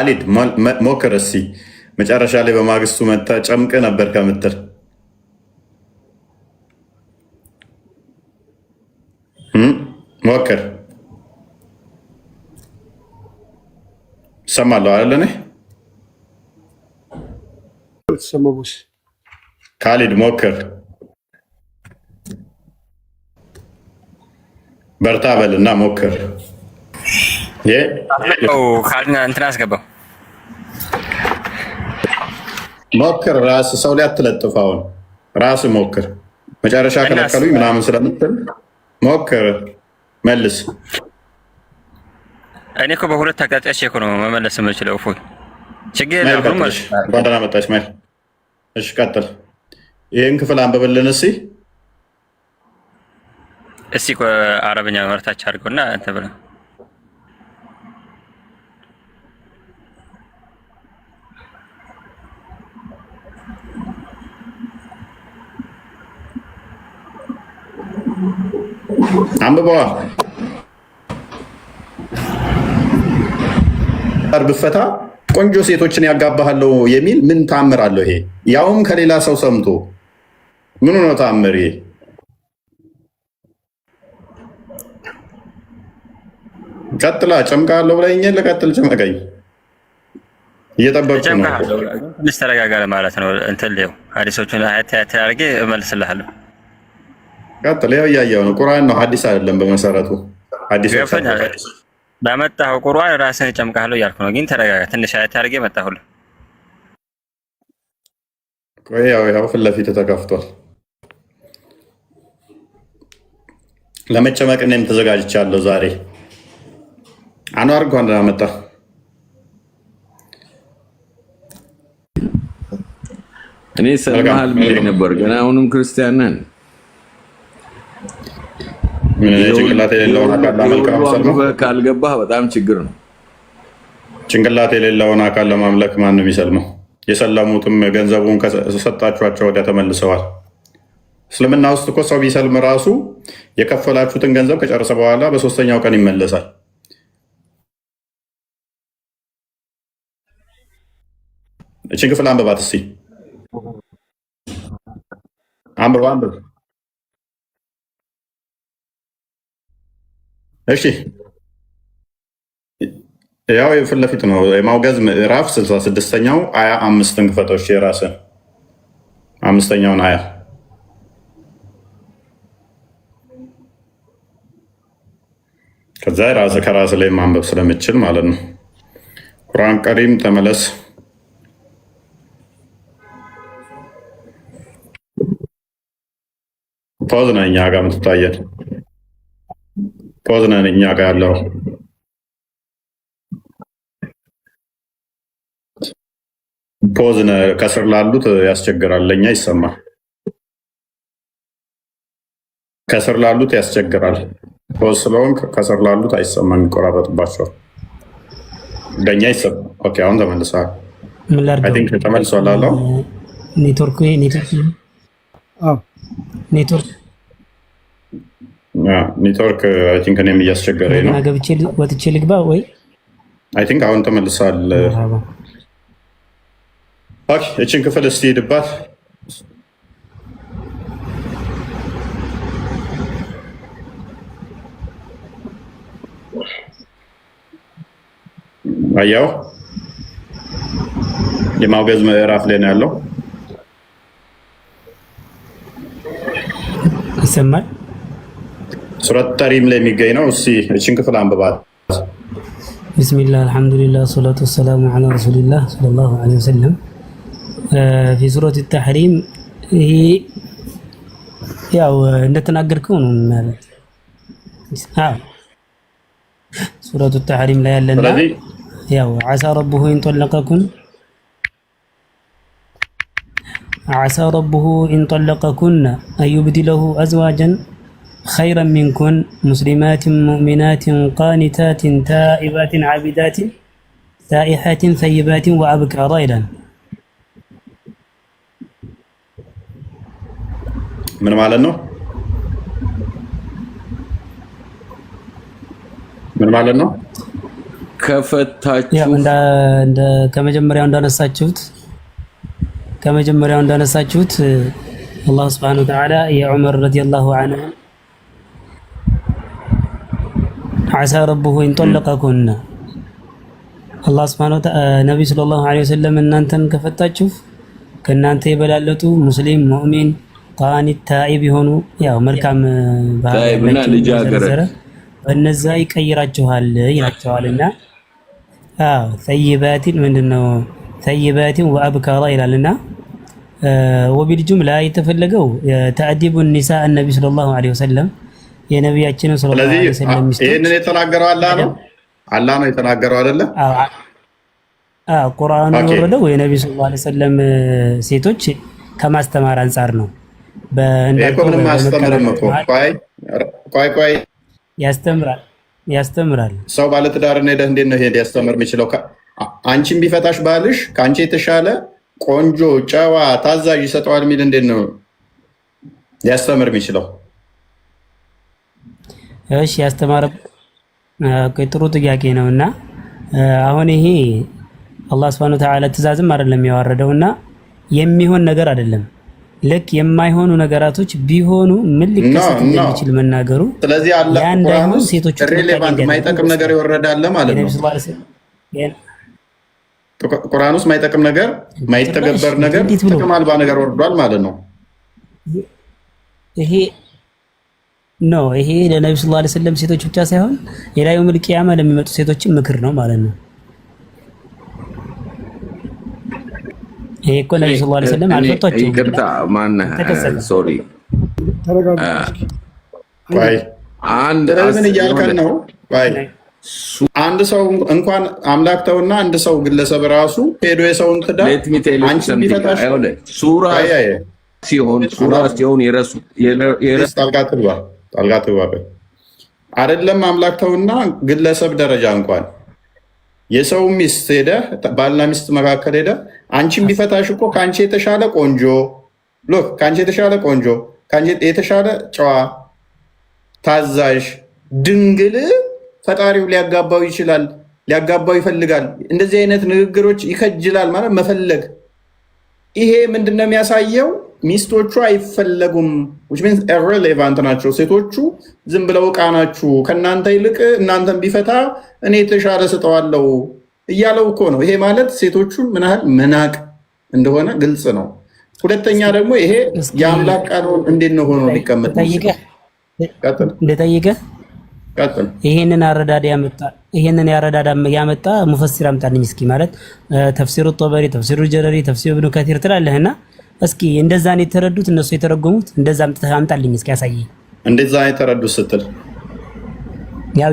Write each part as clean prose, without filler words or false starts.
ካሊድ ሞክር እስኪ መጨረሻ ላይ በማግስቱ መታ ጨምቅ ነበር ከምትል ሞክር። ሰማለሁ አይደል? እኔ ካሊድ ሞክር፣ በርታ በልና ሞክር። እንትን አስገባው ሞክር። ራስ ሰው ላይ አትለጥፍ። አሁን ራስ ሞክር። መጨረሻ ከለከሉኝ ምናምን ስለምትል ሞክር፣ መልስ። እኔ እኮ በሁለት አቅጣጫ እኮ ነው መመለስ የምችለው። እፎይ ችግር የለም። ጓደና መጣች ማይ። እሺ ቀጥል። ይህን ክፍል አንብብልን እስኪ። እስኪ አረብኛ መርታች አድርገውና እንትን ብለው አንብበዋ። ብፈታ ቆንጆ ሴቶችን ያጋባሃለው የሚል ምን ታምር አለው? ይሄ ያውም ከሌላ ሰው ሰምቶ ምኑ ነው ታምር? ይሄ ቀጥላ ጨምቃለሁ ብለኸኛል። ለቀጥል ጨመቀኝ። እየጠበቅኩ ነው። ትንሽ ተረጋጋ ማለት ነው። እንትን ሌው ሀዲሶቹን አያት አድርጌ እመልስልሃለሁ። ቀጥል። ያው እያየሁ ነው። ቁርአን ነው፣ ሀዲስ አይደለም። በመሰረቱ ሀዲስ በመጣኸው ቁርአን ራስህን ጨምቃለሁ እያልኩ ነው። ግን ተረጋጋ። ትንሽ አያት አድርጌ መጣሁልህ። ያው ፊት ለፊት ተከፍቷል። ለመጨመቅ እኔም ተዘጋጅቻለሁ ዛሬ። አንዋር እንኳን ደህና መጣ። እኔ ሰማሃል ብዬ ነበር፣ ገና አሁንም ክርስቲያን ነን። ጭንቅላት የሌለውን አካል ለማምለክ ካልገባህ በጣም ችግር ነው። ጭንቅላት የሌለውን አካል ለማምለክ ማንም ይሰልመው። የሰለሙትም ገንዘቡን ከሰጣችኋቸው ወዲያ ተመልሰዋል። እስልምና ውስጥ እኮ ሰው ቢሰልም ራሱ የከፈላችሁትን ገንዘብ ከጨረሰ በኋላ በሶስተኛው ቀን ይመለሳል። እችን ክፍል አንብባት እስኪ። አንብብ። እሺ ያው የፊት ለፊት ነው። የማውገዝ ምዕራፍ 66ኛው አያ 5ን ክፈቶች። የራስን 5ኛውን አያ ከዛ ከራስ ላይ ማንበብ ስለምችል ማለት ነው። ቁርአን ቀሪም ተመለስ። ፖዝ ነህ እኛ ጋር የምትታየን፣ ፖዝ ነህ እኛ ጋር ያለው። ፖዝ ነህ። ከስር ላሉት ያስቸግራል፣ ለእኛ ይሰማል። ከስር ላሉት ያስቸግራል። ፖዝ ስለሆንክ ከስር ላሉት አይሰማም፣ ይቆራረጥባቸዋል። ለእኛ ይሰማል። ኦኬ አሁን ተመልሰሃል። ተመልሷል አለው። ኔትወርክ አይ ቲንክ እኔም እያስቸገረኝ ነው። ገብቼ ወጥቼ ልግባ ወይ? አይ ቲንክ አሁን ተመልሳል። ኦኬ እችን ክፍል እስቲ ሄድባት። አያው የማውገዝ ምዕራፍ ላይ ነው ያለው። ይሰማል። ሱረት ተሪም ላይ የሚገኝ ነው። እስቲ እችን ክፍል አንብባት። ቢስሚላህ አልሐምዱሊላህ ሰላቱ ወሰላሙ ዐላ ረሱሊላህ ሰለላሁ ዐለይሂ ወሰለም ፊ ሱረት ተሕሪም። ይሄ ያው እንደተናገርከው ነው ማለት ሱረቱ ተሕሪም ላይ ያለና ያው ዓሳ ረቡሁ ኢንጠለቀኩን عسى ربه إن طلقكن أن يبدله أزواجا خيرا منكن مسلمات مؤمنات قانتات تائبات عابدات سائحات ثيبات وأبكارا إلى من معلنه ከፈታችሁ እንደ ከመጀመሪያው እንዳነሳችሁት አላህ Subhanahu Wa Ta'ala የዑመር ረዲየላሁ ዐንሁ عسى ربه إن طلقكن አላህ Subhanahu Wa Ta'ala ነብዩ ሰለላሁ ዐለይሂ ወሰለም እናንተን ከፈታችሁ ከናንተ የበላለጡ ሙስሊም ሙእሚን ቃኒት ታኢብ የሆኑ ያው መልካም ታኢብና ልጃገረድ በነዛ ይቀይራችኋል ይላቸዋልና ሰይባቲን ምንድነው ሰይባቲን ወአብካራ ይላልና ወቢልጁምላ የተፈለገው ተአዲቡ ኒሳ ነብዩ ሰለላሁ ዐለይሂ ወሰለም የነብያችን ሰለላሁ ዐለይሂ ወሰለም ሚስቶች ይሄንን የተናገረው አላህ ነው የተናገረው አይደለ? ቁርአኑ የወረደው የነብዩ ሰለላሁ ዐለይሂ ወሰለም ሴቶች ከማስተማር አንፃር ነው። በእንደቆም ማስተማርም እኮ ቆይ ያስተምራል። ሰው ባለትዳር ነው ሄደህ እንዴት ነው ሄደ ያስተምር የሚችለው? አንቺን ቢፈታሽ ባልሽ ከአንቺ የተሻለ ቆንጆ ጨዋ ታዛዥ ይሰጠዋል የሚል እንዴት ነው ሊያስተምር የሚችለው? እሺ ያስተማረ ጥሩ ጥያቄ ነውና አሁን ይሄ አላህ Subhanahu Wa Ta'ala ትእዛዝም አይደለም ያወረደውና የሚሆን ነገር አይደለም። ልክ የማይሆኑ ነገራቶች ቢሆኑ ምን ሊከሰት እንደሚችል መናገሩ። ስለዚህ አላህ ቁርአን ሴቶች ሪሌቫንት ማይጠቅም ነገር ይወረዳል ማለት ነው። ቁርአን ውስጥ ማይጠቅም ነገር ማይተገበር ነገር ጥቅም አልባ ነገር ወርዷል ማለት ነው። ይሄ ለነብዩ ሰለላሁ ዐለይሂ ወሰለም ሴቶች ብቻ ሳይሆን የላዩ መልቂያማ ለሚመጡ ሴቶችም ምክር ነው ማለት ነው። ይሄ እኮ ነብዩ ሰለላሁ ዐለይሂ ወሰለም አልፈቷቸው። ይቅርታ ሶሪ ምን እያልከን ነው? አንድ ሰው እንኳን አምላክ ተውና አንድ ሰው ግለሰብ ራሱ ሄዶ የሰውን ትዳር አንቺ ቢፈታሽ ሱራ ሲሆን የረሱ ጣልቃ ትግባ አይደለም። አምላክ ተውና ግለሰብ ደረጃ እንኳን የሰው ሚስት ሄደ ባልና ሚስት መካከል ሄደ አንቺን ቢፈታሽ እኮ ከአንቺ የተሻለ ቆንጆ ከአንቺ የተሻለ ቆንጆ ከአንቺ የተሻለ ጨዋ ታዛዥ ድንግል ፈጣሪው ሊያጋባው ይችላል፣ ሊያጋባው ይፈልጋል። እንደዚህ አይነት ንግግሮች ይከጅላል ማለት መፈለግ። ይሄ ምንድነው የሚያሳየው? ሚስቶቹ አይፈለጉም which means irrelevant ናቸው። ሴቶቹ ዝም ብለው ዕቃ ናችሁ፣ ከእናንተ ይልቅ እናንተን ቢፈታ እኔ የተሻለ ስጠዋለሁ እያለው እኮ ነው። ይሄ ማለት ሴቶቹን ምን ያህል መናቅ እንደሆነ ግልጽ ነው። ሁለተኛ ደግሞ ይሄ የአምላክ ቃል እንዴት ነው ሆኖ ሊቀመጥ እንደጠየቀ ይሄንን አረዳድ ያመጣ ሙፈሲር አምጣልኝ እስኪ። ማለት ተፍሲሩ ጦበሪ፣ ተፍሲሩ ጀረሪ፣ ተፍሲሩ ኢብኑ ከቲር ትላለህና እስኪ እንደዛ ነው የተረዱት እነሱ የተረጎሙት። እንደዛ አምጣልኝ እስኪ ያሳየኝ። እንደዛ የተረዱት ስትል ያው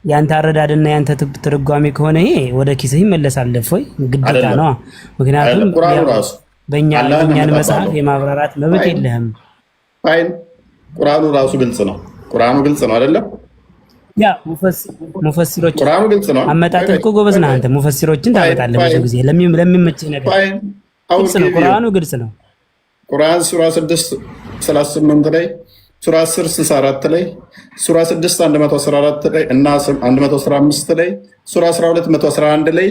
ያንተ አረዳድና ያንተ ትርጓሜ ከሆነ ይሄ ወደ ኪስህ ይመለሳል ወይ ግዴታ ነው። ምክንያቱም በእኛን መጽሐፍ የማብራራት መብት የለህም። ፋይን ቁርአኑ ራሱ ግልጽ ነው። ቁርአኑ ግልጽ ነው አይደለም? ያ ሙፈሲሮች ቁርአኑ ግልጽ ነው። አመጣጥህ እኮ ጎበዝ ነህ አንተ። ሙፈሲሮችን ታመጣለህ ብዙ ጊዜ ለሚመችህ ነገር። ግልጽ ነው፣ ቁርአኑ ግልጽ ነው። ቁርአን ሱራ 6:38 ላይ፣ ሱራ 10:64 ላይ፣ ሱራ 6:114 ላይ እና 115 ላይ፣ ሱራ 12:111 ላይ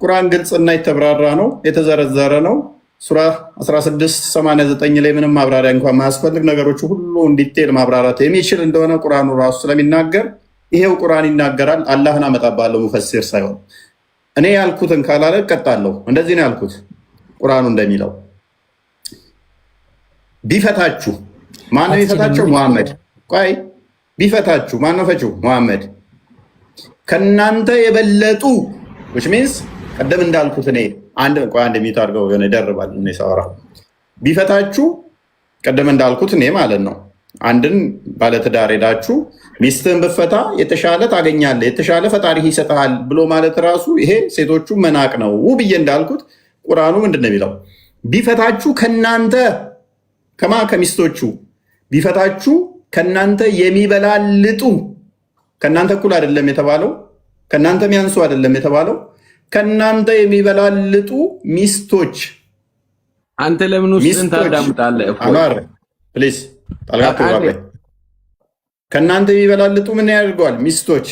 ቁርአን ግልጽና የተብራራ ነው፣ የተዘረዘረ ነው። ሱራ 16:89 ላይ ምንም ማብራሪያ እንኳን ማያስፈልግ ነገሮች ሁሉ እንዲቴል ማብራራት የሚችል እንደሆነ ቁርአኑ ራሱ ስለሚናገር ይሄው ቁርአን ይናገራል። አላህን አመጣባለሁ ሙፈሲር ሳይሆን እኔ ያልኩትን ካላለ እቀጣለሁ። እንደዚህ ነው ያልኩት። ቁርአኑ እንደሚለው ቢፈታችሁ ማነው የፈታቸው? ሙሐመድ። ቆይ ቢፈታችሁ ማነው ፈቺው? ሙሐመድ። ከናንተ የበለጡ which means ቀደም እንዳልኩት እኔ አንድ ሚት አድርገው የሆነ ይደርባል እኔ ሳወራ ቢፈታችሁ ቀደም እንዳልኩት እኔ ማለት ነው አንድን ባለትዳር ሄዳችሁ ሚስትህን ብፈታ የተሻለ ታገኛለህ፣ የተሻለ ፈጣሪህ ይሰጥሃል ብሎ ማለት ራሱ ይሄ ሴቶቹ መናቅ ነው ብዬ እንዳልኩት ቁርአኑ ምንድን ነው የሚለው? ቢፈታችሁ ከናንተ ከሚስቶቹ ቢፈታችሁ ከናንተ የሚበላልጡ ከናንተ እኩል አይደለም የተባለው፣ ከናንተ የሚያንሱ አይደለም የተባለው፣ ከናንተ የሚበላልጡ ሚስቶች። አንተ ለምን ውስጥን ታዳምጣለህ? አማር ፕሊዝ ከናንተ የሚበላልጡ ምን ያደርገዋል? ሚስቶች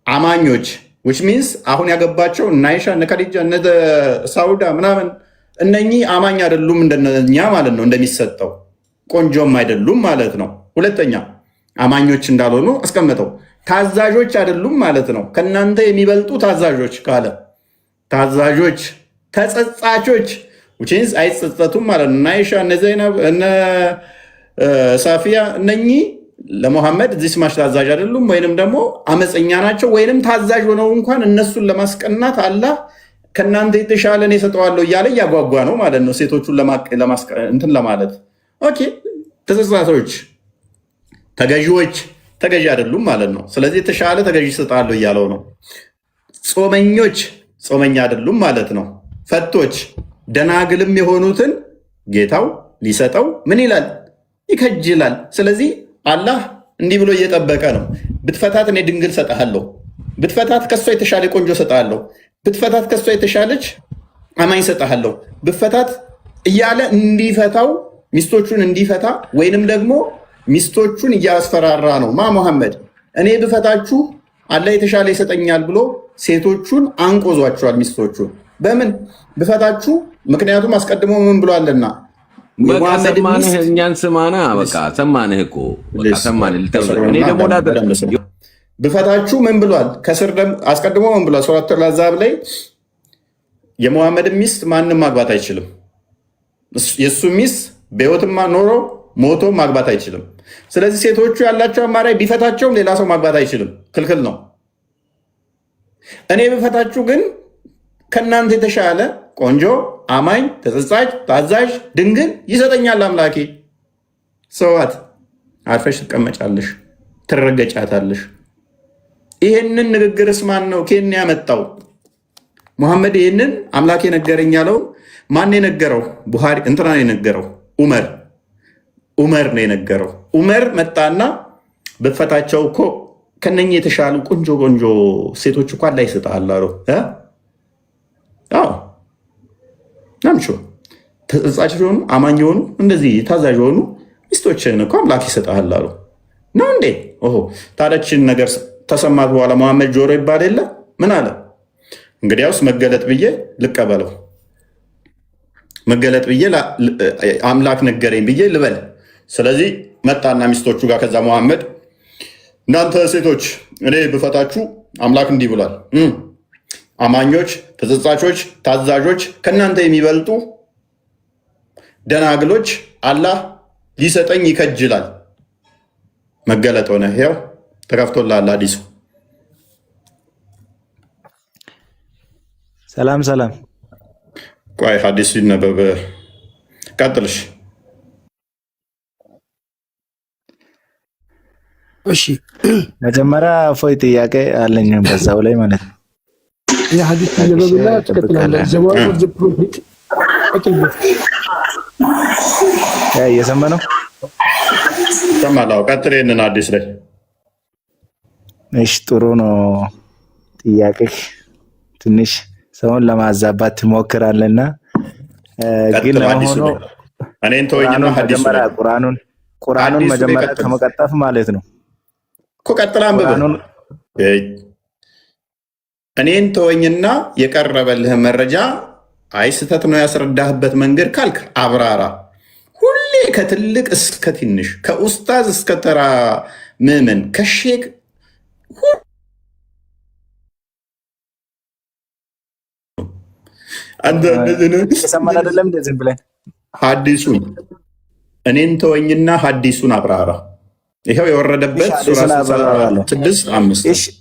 አማኞች which means አሁን ያገባቸው እነ አይሻ እነ ከዲጃ እነ ሳውዳ ምናምን እነኚህ አማኝ አይደሉም እንደኛ ማለት ነው። እንደሚሰጠው ቆንጆም አይደሉም ማለት ነው። ሁለተኛ አማኞች እንዳልሆኑ አስቀምጠው ታዛዦች አይደሉም ማለት ነው። ከእናንተ የሚበልጡ ታዛዦች ካለ ታዛዦች ተጸጻቾች which means አይጸጸቱም ማለት ነው። እነ አይሻ እነ ዘይነብ እነ ሳፊያ እነኚህ ለሙሐመድ እዚህ ማሽ ታዛዥ አይደሉም ወይንም ደግሞ አመፀኛ ናቸው ወይንም ታዛዥ ሆነው እንኳን እነሱን ለማስቀናት አላህ ከናንተ የተሻለ ነው ሰጠዋለሁ እያለ ያጓጓ ነው ማለት ነው። ሴቶቹን እንትን ለማለት ኦኬ። ተጸጻቾች ተገዢዎች ተገዢ አይደሉም ማለት ነው። ስለዚህ የተሻለ ተገዢ ሰጣለሁ እያለው ነው። ጾመኞች ጾመኛ አይደሉም ማለት ነው። ፈቶች ደናግልም የሆኑትን ጌታው ሊሰጠው ምን ይላል? ይከጅላል። ስለዚህ አላህ እንዲህ ብሎ እየጠበቀ ነው። ብትፈታት እኔ ድንግል ሰጠሃለሁ፣ ብትፈታት ከሷ የተሻለ ቆንጆ ሰጠሃለሁ፣ ብትፈታት ከሷ የተሻለች አማኝ ሰጠሃለሁ፣ ብትፈታት እያለ እንዲፈታው ሚስቶቹን እንዲፈታ ወይንም ደግሞ ሚስቶቹን እያስፈራራ ነው። ሙሐመድ እኔ ብፈታችሁ አላህ የተሻለ ይሰጠኛል ብሎ ሴቶቹን አንቆዟቸዋል። ሚስቶቹን በምን ብፈታችሁ? ምክንያቱም አስቀድሞ ምን ብሏልና ሰማንህ እኛን ስማና በቃ ሰማንህ እኮ ሰማንህ። እኔ ደግሞ ብፈታችሁ ምን ብሏል? ከስር አስቀድሞ ምን ብሏል? ሱረቱል አሕዛብ ላይ የሙሐመድን ሚስት ማንም ማግባት አይችልም። የእሱ ሚስት በሕይወትማ ኖሮ ሞቶ ማግባት አይችልም። ስለዚህ ሴቶቹ ያላቸው አማራጭ ቢፈታቸውም ሌላ ሰው ማግባት አይችልም፣ ክልክል ነው። እኔ ብፈታችሁ ግን ከእናንተ የተሻለ ቆንጆ አማኝ ተጸጻች ታዛዥ ድንግል ይሰጠኛል አምላኬ። ሰዋት አርፈሽ ትቀመጫለሽ፣ ትረገጫታለሽ። ይሄንን ንግግርስ ማን ነው ከኔ ያመጣው? ሙሐመድ ይሄንን አምላኬ ነገረኝ ያለው ማን የነገረው? ቡሃሪ እንትና ነው የነገረው። ዑመር ነው የነገረው። ዑመር መጣና በፈታቸው እኮ ከነኚህ የተሻሉ ቆንጆ ቆንጆ ሴቶች እኮ አላህ ይሰጣል አለው። ናምቹ ተጸጻች ሆኑ አማኝ ሆኑ እንደዚህ ታዛዥ ሆኑ ሚስቶችን እኮ አምላክ ይሰጣል አሉ ነው እንዴ? ኦሆ ታዲያችን ነገር ተሰማት በኋላ መሐመድ ጆሮ ይባል የለ ምን አለ? እንግዲያውስ መገለጥ ብዬ ልቀበለው፣ መገለጥ ብዬ አምላክ ነገረኝ ብዬ ልበል። ስለዚህ መጣና ሚስቶቹ ጋር ከዛ መሐመድ እናንተ ሴቶች እኔ ብፈታችሁ አምላክ እንዲህ ብሏል፣ አማኞች ተጸጻቾች ታዛዦች ከእናንተ የሚበልጡ ደናግሎች አላህ ሊሰጠኝ ይከጅላል። መገለጥ ሆነ። ይኸው ተከፍቶልሃል አዲሱ። ሰላም ሰላም። ቆይ ሐዲሱ ይነበብ። ቀጥልሽ። እሺ መጀመሪያ ፎይ ጥያቄ አለኝ በዛው ላይ ማለት ነው። የሐዲስ ይነበብና ተከትላለህ። ዘዋጅ ፕሮፊት እየሰማ ነው ሰማላው። ቀጥል ይሄንን አዲስ ላይ። እሺ ጥሩ ነው። ጥያቄ ትንሽ ሰውን ለማዛባት ትሞክራለና ግን ሆኖ እኔን ተወኝና ሐዲስ ቁርአኑን መጀመሪያ ከመቀጠፍ ማለት ነው እኮ ቀጥላ አንብበ እኔን ተወኝና የቀረበልህ መረጃ አይ ስህተት ነው ያስረዳህበት መንገድ ካልክ አብራራ። ሁሌ ከትልቅ እስከ ትንሽ ከኡስታዝ እስከ ተራ ምዕመን ከሼክ ሰማን አይደለም እንደዚህ ብለን ሐዲሱን እኔን ተወኝና ሐዲሱን አብራራ። ይሄው የወረደበት ሱራ 6:5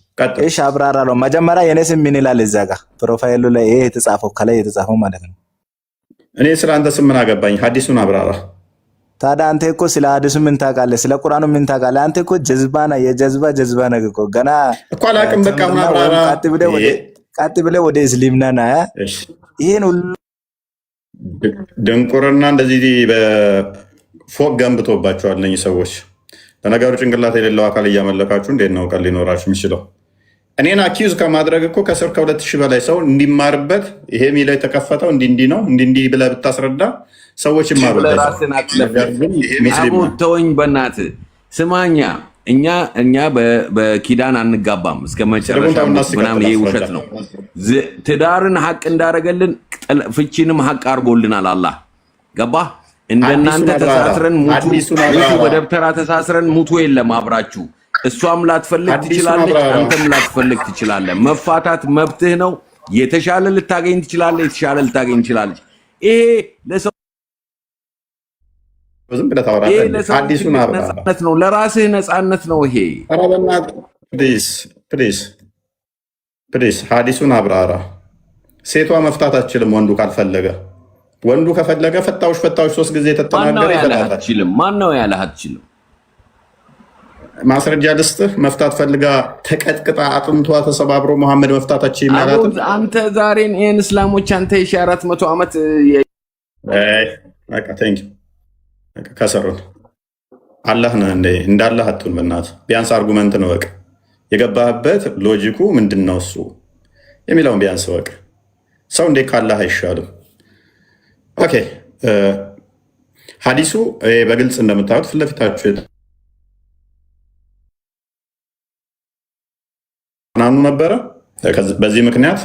እሺ አብራራለሁ። መጀመሪያ የኔ ስም ምን ይላል እዛ ጋር ፕሮፋይሉ ላይ ይሄ የተጻፈው ከላይ የተጻፈው ማለት ነው። እኔ ስለ አንተ ስም ምን አገባኝ? ሐዲሱን አብራራ። ታዲያ አንተ እኮ ስለ ሐዲሱ ምን ታውቃለህ? ስለ ቁርአኑ ምን ታውቃለህ? አንተ እኮ ጀዝባና የጀዝባ ነገር እኮ ገና እኮ አላውቅም። በቃ ምን አብራራ። ቀጥ ብለህ ወደ እስልምና ና። ይሄን ሁሉ ድንቁርና እንደዚህ በፎቅ ገንብቶባቸዋል እነዚህ ሰዎች። ለነገሩ ጭንቅላት የሌለው አካል እያመለካችሁ እንዴት ነው ቀን ሊኖራችሁ የሚችለው? እኔን አኪዩዝ ከማድረግ እኮ ከስር ከ2000 በላይ ሰው እንዲማርበት ይሄ ሚለው የተከፈተው እንዲህ ነው እንዲህ ብለህ ብታስረዳ ሰዎች ይማሩበት። ተወኝ በእናትህ ስማኛ። እኛ በኪዳን አንጋባም እስከ መጨረሻ ምናምን ይሄ ውሸት ነው። ትዳርን ሐቅ እንዳረገልን ፍቺንም ሐቅ አርጎልናል አላህ ገባ። እንደናንተ ተሳስረን ሙቱ በደብተራ ተሳስረን ሙቱ የለም አብራችሁ። እሷም ላትፈልግ ትችላለች፣ አንተም ላትፈልግ ትችላለህ። መፋታት መብትህ ነው። የተሻለ ልታገኝ ትችላለህ፣ የተሻለ ልታገኝ ትችላለች። ይሄ ለሰው ዝም ብለህ ታወራለህ። አዲሱን ነፃነት ነው፣ ለራስህ ነፃነት ነው ይሄ። ፕሊዝ ሐዲሱን አብራራ። ሴቷ መፍታት አትችልም ወንዱ ካልፈለገ። ወንዱ ከፈለገ ፈታዎች 3 ጊዜ ተተናገረ ይፈታታል። ማን ነው ያለህ አትችልም? ማስረጃ ልስጥህ። መፍታት ፈልጋ ተቀጥቅጣ አጥንቷ ተሰባብሮ መሐመድ መፍታታችን ይማላት። አንተ ዛሬን ይሄን እስላሞች አንተ 1400 ዓመት በቃ ቴንክ ዩ ከሰሩን አላህ ነህ እንዴ? እንዳላህ አትሁን በእናትህ። ቢያንስ አርጉመንት ነው በቃ የገባህበት ሎጂኩ ምንድነው እሱ የሚለውን ቢያንስ ወቅ ሰው እንዴ ካላህ አይሻልም? ኦኬ ሐዲሱ በግልጽ እንደምታዩት ፊት ለፊታችሁ ናኑ ነበረ። በዚህ ምክንያት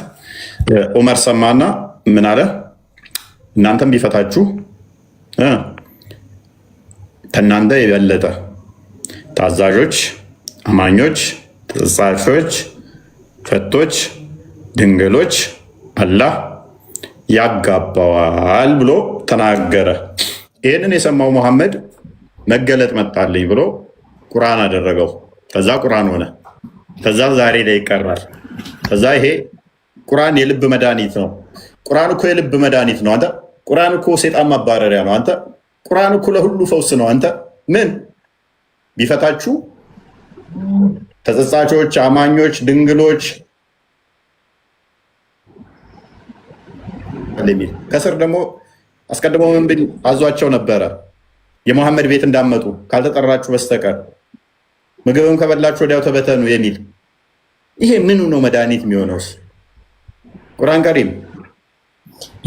ዑመር ሰማና ምን አለ? እናንተም ቢፈታችሁ ከእናንተ የበለጠ ታዛዦች፣ አማኞች፣ ተጻጻፊዎች፣ ፈቶች፣ ድንግሎች አላህ ያጋባዋል ብሎ ተናገረ። ይህንን የሰማው መሐመድ መገለጥ መጣልኝ ብሎ ቁርአን አደረገው። ከዛ ቁርአን ሆነ። ከዛ ዛሬ ላይ ይቀራል። ከዛ ይሄ ቁርአን የልብ መድኃኒት ነው። ቁርአን እኮ የልብ መድኃኒት ነው። አንተ ቁርአን እኮ ሴጣን ማባረሪያ ነው። አንተ ቁርአን እኮ ለሁሉ ፈውስ ነው። አንተ ምን ቢፈታችሁ ተጸጻቾች፣ አማኞች፣ ድንግሎች ከስር ደግሞ አስቀድሞ ምን ቢል አዟቸው ነበረ? የመሐመድ ቤት እንዳመጡ ካልተጠራችሁ በስተቀር ምግብም ከበላችሁ ወዲያው ተበተኑ የሚል ይሄ ምኑ ነው መድኃኒት የሚሆነውስ? ቁርአን ከሪም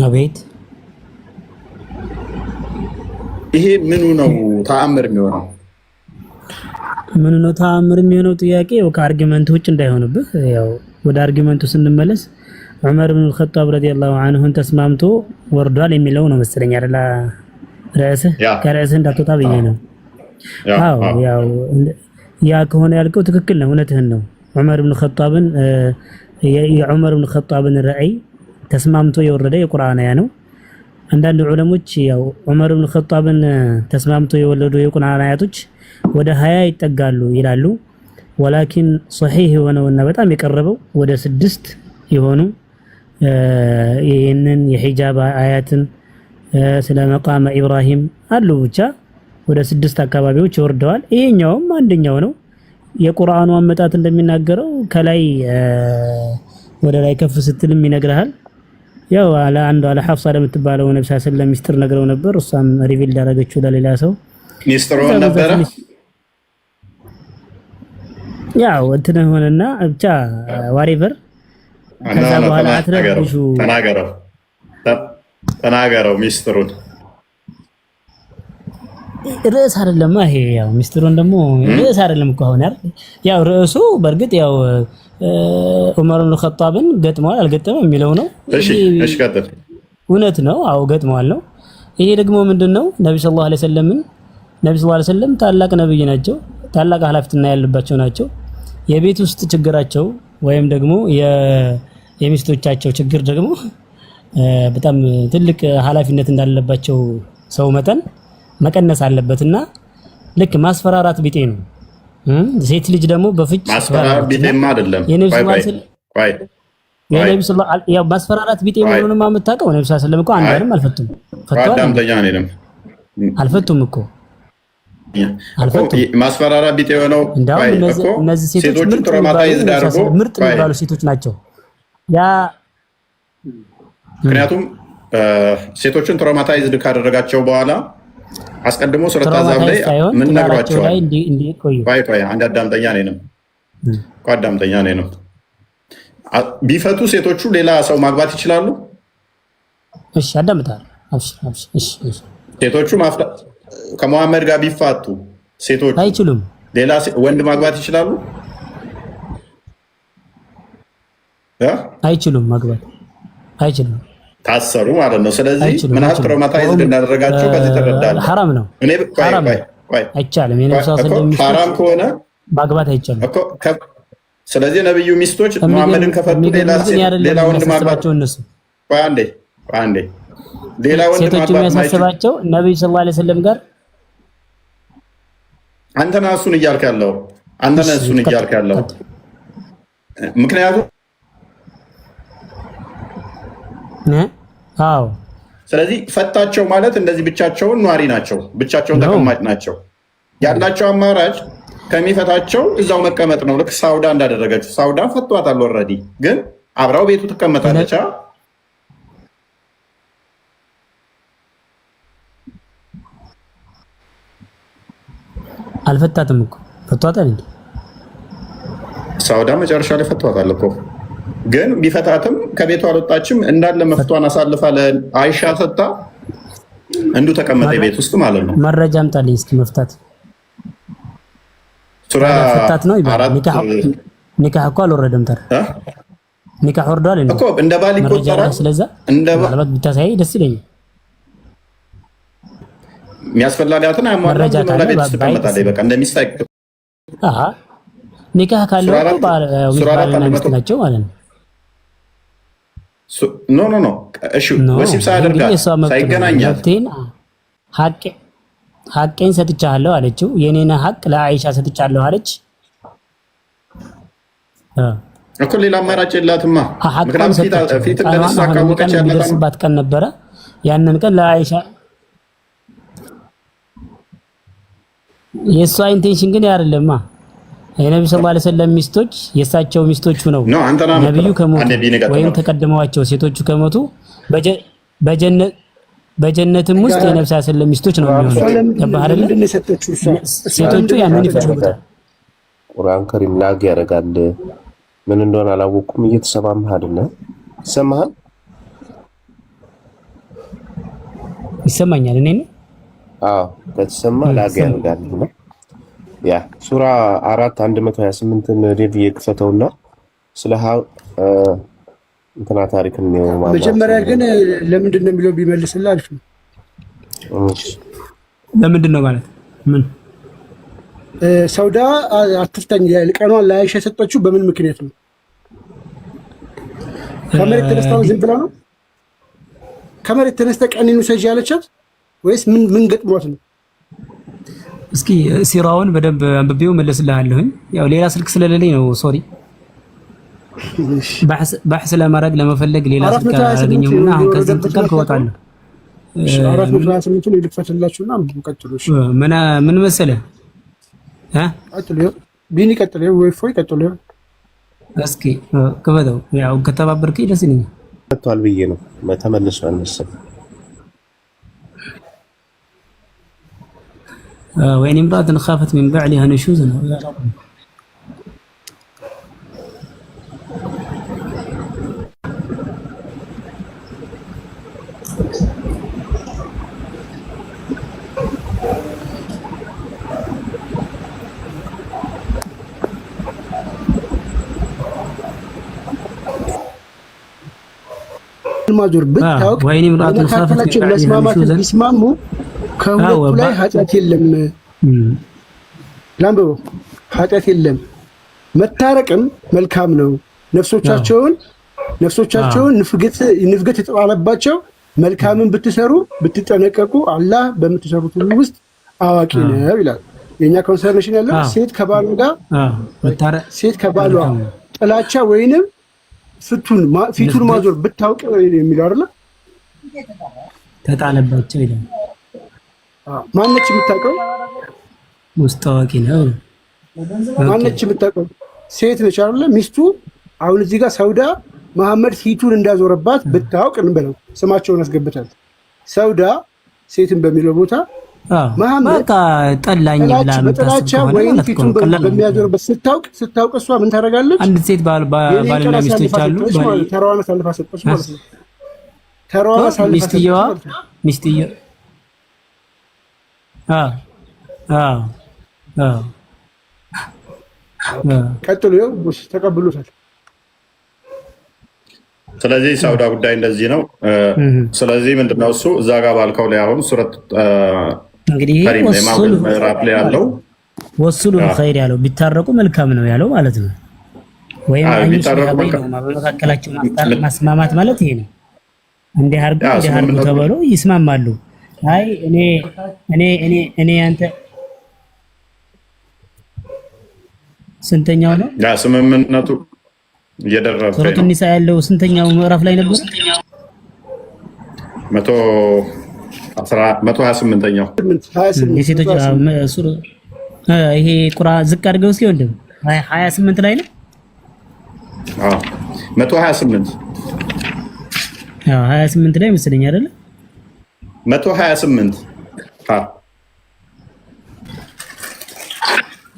አቤት ይሄ ምኑ ነው ተአምር የሚሆነው? ምኑ ነው ተአምር የሚሆነው? ጥያቄው ከአርጊመንት ውጭ እንዳይሆንብህ ያው ወደ አርጊመንቱ ስንመለስ ዑመር ብን አልኸጣብ ረዲየላሁ ዐንሁን ተስማምቶ ወርዷል የሚለው ነው መሰለኝ አይደል? ርዕስህ ከርዕስህ እንዳትወጣ ብዬ ነው። አዎ ያው ያ ከሆነ ያልከው ትክክል ነው፣ እውነትህን ነው። ዑመር ብን አልኸጣብን የዑመር ብን አልኸጣብን ራእይ ተስማምቶ የወረደ የቁርአን አያ ነው። አንዳንድ ዑለሞች ያው ዑመር ብን አልኸጣብን ተስማምቶ የወለዱ የቁርአን አያቶች ወደ 20 ይጠጋሉ ይላሉ። ወላኪን ሶሒህ የሆነውና በጣም የቀረበው ወደ 6 የሆኑ ይህንን የሂጃብ አያትን ስለ መቃመ ኢብራሂም አሉ ብቻ ወደ 6 አካባቢዎች ይወርደዋል። ይሄኛውም አንደኛው ነው። የቁርአኑ አመጣጥ እንደሚናገረው ከላይ ወደ ላይ ከፍ ስትልም ይነግርሃል። ያው አንዱ አለ ሐፍሳ ለምትባለው ነብዩ ሰለላሁ ዐለይሂ ወሰለም ሚስጥር ነግረው ነበር። እሷም ሪቪል ያደረገችው ለሌላ ሰው ሚስጥሩ ነበር። ያው እንትን ሆነና ብቻ ዋሬቨር ከዛ በኋላ አትረብሹ። ተናገረው ሚስጥሩን። ርዕስ አይደለም ይሄ። ያው ሚስጥሩን ደግሞ ርዕስ አይደለም እኮ አሁን አይደል? ያው ርዕሱ በእርግጥ ያው ዑመር ብን ኸጣብን ገጥመዋል አልገጠመም የሚለው ነው። እሺ ቀጥል። እውነት ነው። አዎ ገጥመዋል ነው። ይሄ ደግሞ ምንድነው ነብዩ ሰለላሁ ዐለይሂ ወሰለም ታላቅ ነብይ ናቸው። ታላቅ ኃላፊነት ያለባቸው ናቸው። የቤት ውስጥ ችግራቸው ወይም ደግሞ የሚስቶቻቸው ችግር ደግሞ በጣም ትልቅ ኃላፊነት እንዳለባቸው ሰው መጠን መቀነስ አለበትና ልክ ማስፈራራት ቢጤ ነው። ሴት ልጅ ደግሞ በፍጭ ማስፈራራት ቢጤማ አይደለም። ማስፈራራት ቢጤ መሆኑንማ የምታውቀው ነብዩ ሰለላሁ ዐለይሂ ወሰለም እኮ አንዳንም አልፈቱም። አልፈቱም እኮ ማስፈራራት ቢጤ የሆነው እነዚህ ሴቶች ምርጥ የሚባሉ ሴቶች ናቸው። ያ ምክንያቱም ሴቶችን ትራውማታይዝድ ካደረጋቸው በኋላ አስቀድሞ ሱረቱ አዛብ ላይ ምን ነግሯቸዋል? ቆይ አንድ አዳምጠኛ ነኝ ነው ቢፈቱ ሴቶቹ ሌላ ሰው ማግባት ይችላሉ? እሺ አዳምጣለሁ። እሺ ሴቶቹ ከመሐመድ ጋር ቢፋቱ ሴቶቹ አይችሉም። ሌላ ወንድ ማግባት ይችላሉ? አይችሉም፣ ማግባት አይችሉም። ታሰሩ ማለት ነው። ስለዚህ ምን ያህል ትራውማታይዝድ እንዳደረጋቸው ከዚህ ትረዳለህ። ሐራም ነው። እኔ አይቻልም። ሐራም ከሆነ ማግባት አይቻልም እኮ። ስለዚህ ነብዩ ሚስቶች መሐመድን ከፈቱ ሌላ ወንድ ማግባት እነሱ አንዴ ሌላ ወንድ ሴቶች የሚያሳስባቸው ነብዩ ሰለላሁ ዐለይሂ ወሰለም ጋር አንተ ነህ እሱን እያልክ ያለው ምክንያቱም አዎ። ስለዚህ ፈታቸው ማለት እንደዚህ ብቻቸውን ኗሪ ናቸው፣ ብቻቸውን ተቀማጭ ናቸው። ያላቸው አማራጭ ከሚፈታቸው እዛው መቀመጥ ነው። ልክ ሳውዳ እንዳደረገችው። ሳውዳ ፈቷታል ኦልሬዲ፣ ግን አብራው ቤቱ ትቀመጣለች። አልፈታትም እኮ ፈቷታል እንዴ? ሳውዳ መጨረሻ ላይ ፈቷታል እኮ፣ ግን ቢፈታትም ከቤቱ አልወጣችም። እንዳለ መፍቷን አሳልፋ ለአይሻ ሰጣ። እንዱ ተቀመጠ ቤት ውስጥ ማለት ነው። መረጃ አምጣልኝ እስኪ። መፍታት ሱራ ፈታት ነው ይባላል። ኒካህ እኮ አልወረደም። ኒካህ ወርዷል እኮ እንደ ባል ይቆጠራል። ስለዛ ምናልባት ብታሳይ ደስ ይለኛል። የሚያስፈልጋትን አሟላም ለቤት ውስጥ ተቀመጣለች። በቃ እንደሚስት ኒካህ ካለው ባልና ሚስት ናቸው ማለት ነው። ኖ እሺ፣ ወሲብ ሳያደርጋት ሳይገናኛት ሐቄን ሰጥቻለሁ አለችው። የኔን ሐቅ ለአይሻ ሰጥቻለሁ አለች እኮ። ሌላ አማራጭ የላትማ። ምክንያቱም ፊት እንደነሳ ካወቀች ያለባት ቀን ነበረ። ያንን ቀን ለአይሻ የእሷ ኢንቴንሽን ግን አይደለማ። የነብዩ ሰለላሁ ዐለይሂ ወሰለም ሚስቶች የእሳቸው ሚስቶቹ ነው። ነብዩ ከሞቱ ወይም ተቀድመዋቸው ሴቶቹ ከሞቱ በጀነትም ውስጥ የነብዩ ሰለላሁ ዐለይሂ ወሰለም ሚስቶች ነው የሚሆኑት። ገባህ አይደል? ሴቶቹ ያንን ይፈልጉታል። ቁርአን ከሪም ላግ ያደርጋል። ምን እንደሆነ አላወኩም። እየተሰማማህ አይደለ? ይሰማሃል? ይሰማኛል። እኔ አዎ፣ ከተሰማ ላግ ያደርጋል። ያ ሱራ 4:128 ዴቭ የክፈተውና ስለ እንትና ታሪክ ነው ማለት። መጀመሪያ ግን ለምንድን ነው የሚለው ቢመልስልህ አሪፍ ነው። ለምንድን ነው ማለት ምን? ሰውዳ አትፍታኝ ቀኗን ለአይሻ የሰጠችው በምን ምክንያት ነው? ከመሬት ተነስታ ዝም ብላ ነው? ከመሬት ተነስታ ቀኒኑ ሰጂ ያለቻት ወይስ ምን ገጥሟት ነው? እስኪ ሲራውን በደንብ አንብቤው መለስልሃለሁኝ። ያው ሌላ ስልክ ስለሌለኝ ነው ሶሪ። ባሕስ ለማድረግ ለመፈለግ ሌላ ስልክ አገኘሁና አሁን ከዚህ ጥቅል ከወጣለሁ 428 ይልፈትላችሁና ቀጥሉ። እሺ ምን መሰለህ ቀጥሉ። ቢኒ ቀጥሉ ወይ ፎይ ቀጥሉ። እስኪ ክፈተው። ያው ከተባበርከኝ ደስ ይለኛል። ተቷል ብዬ ነው ተመልሷል መሰለኝ። وإن امرأة خافت من بعلها نشوزا ማዞር ብታውቅ ወይኔ ምራቱ ኻፈት መስማማት ቢስማሙ ከሁለቱ ላይ ኃጢአት የለም። ላምበው ኃጢአት የለም። መታረቅም መልካም ነው። ነፍሶቻቸውን ንፍገት የተጣለባቸው መልካምን ብትሰሩ ብትጠነቀቁ አላህ በምትሰሩት ሁሉ ውስጥ አዋቂ ነው ይላል። የኛ ኮንሰርኔሽን ያለው ሴት ከባሏ ጋር ሴት ከባሏ ጥላቻ ወይንም ፊቱን ማዞር ብታውቅ የሚለው አይደለ? ተጣለባቸው ይላል። ማነች የምታውቀው? ውስጥ አዋቂ ነው። ማነች የምታውቀው? ሴት ነች አይደለ? ሚስቱ አሁን እዚህ ጋር ሰውዳ መሐመድ ፊቱን እንዳዞረባት ብታውቅ እንበለው፣ ስማቸውን አስገብታል። ሰውዳ ሴትን በሚለው ቦታ መሐመድ ጠላኝ ብላ በጥላቻ ወይም ፊቱን በሚያዞርበት ስታውቅ እሷ ምን ታደርጋለች? አንድ ሴት ባልና ሚስቶች አሉ። ተራዋን አሳልፋ ሰጠች ማለት ነው። ተራዋን አሳልፋ ቀጥሎ ይኸው ተቀብሎታል። ስለዚህ ሳውዳ ጉዳይ እንደዚህ ነው። ስለዚህ ምንድነው እሱ እዛ ጋር ባልከው ላይ አሁን ሱረት እንግዲህ ምዕራፍ ላይ ያለው ወሱሉ ኸይር ያለው ቢታረቁ መልካም ነው ያለው ማለት ነው። ወይም በመካከላቸው ማስማማት ማለት ይሄ ነው። እንዲህ አድርጉ ተብሎ ይስማማሉ። አይ እኔ አንተ ስንተኛው ነው ያ ስምምነቱ እየደረሰ ሱረቱ ኒሳ ያለው ስንተኛው ምዕራፍ ላይ ነበር? 128ኛው የሴቶች ይሄ ቁርአን ዝቅ አድርገው እስኪ ወንድም 28 ላይ ነው። 128 28 ላይ መሰለኝ አይደለ? 128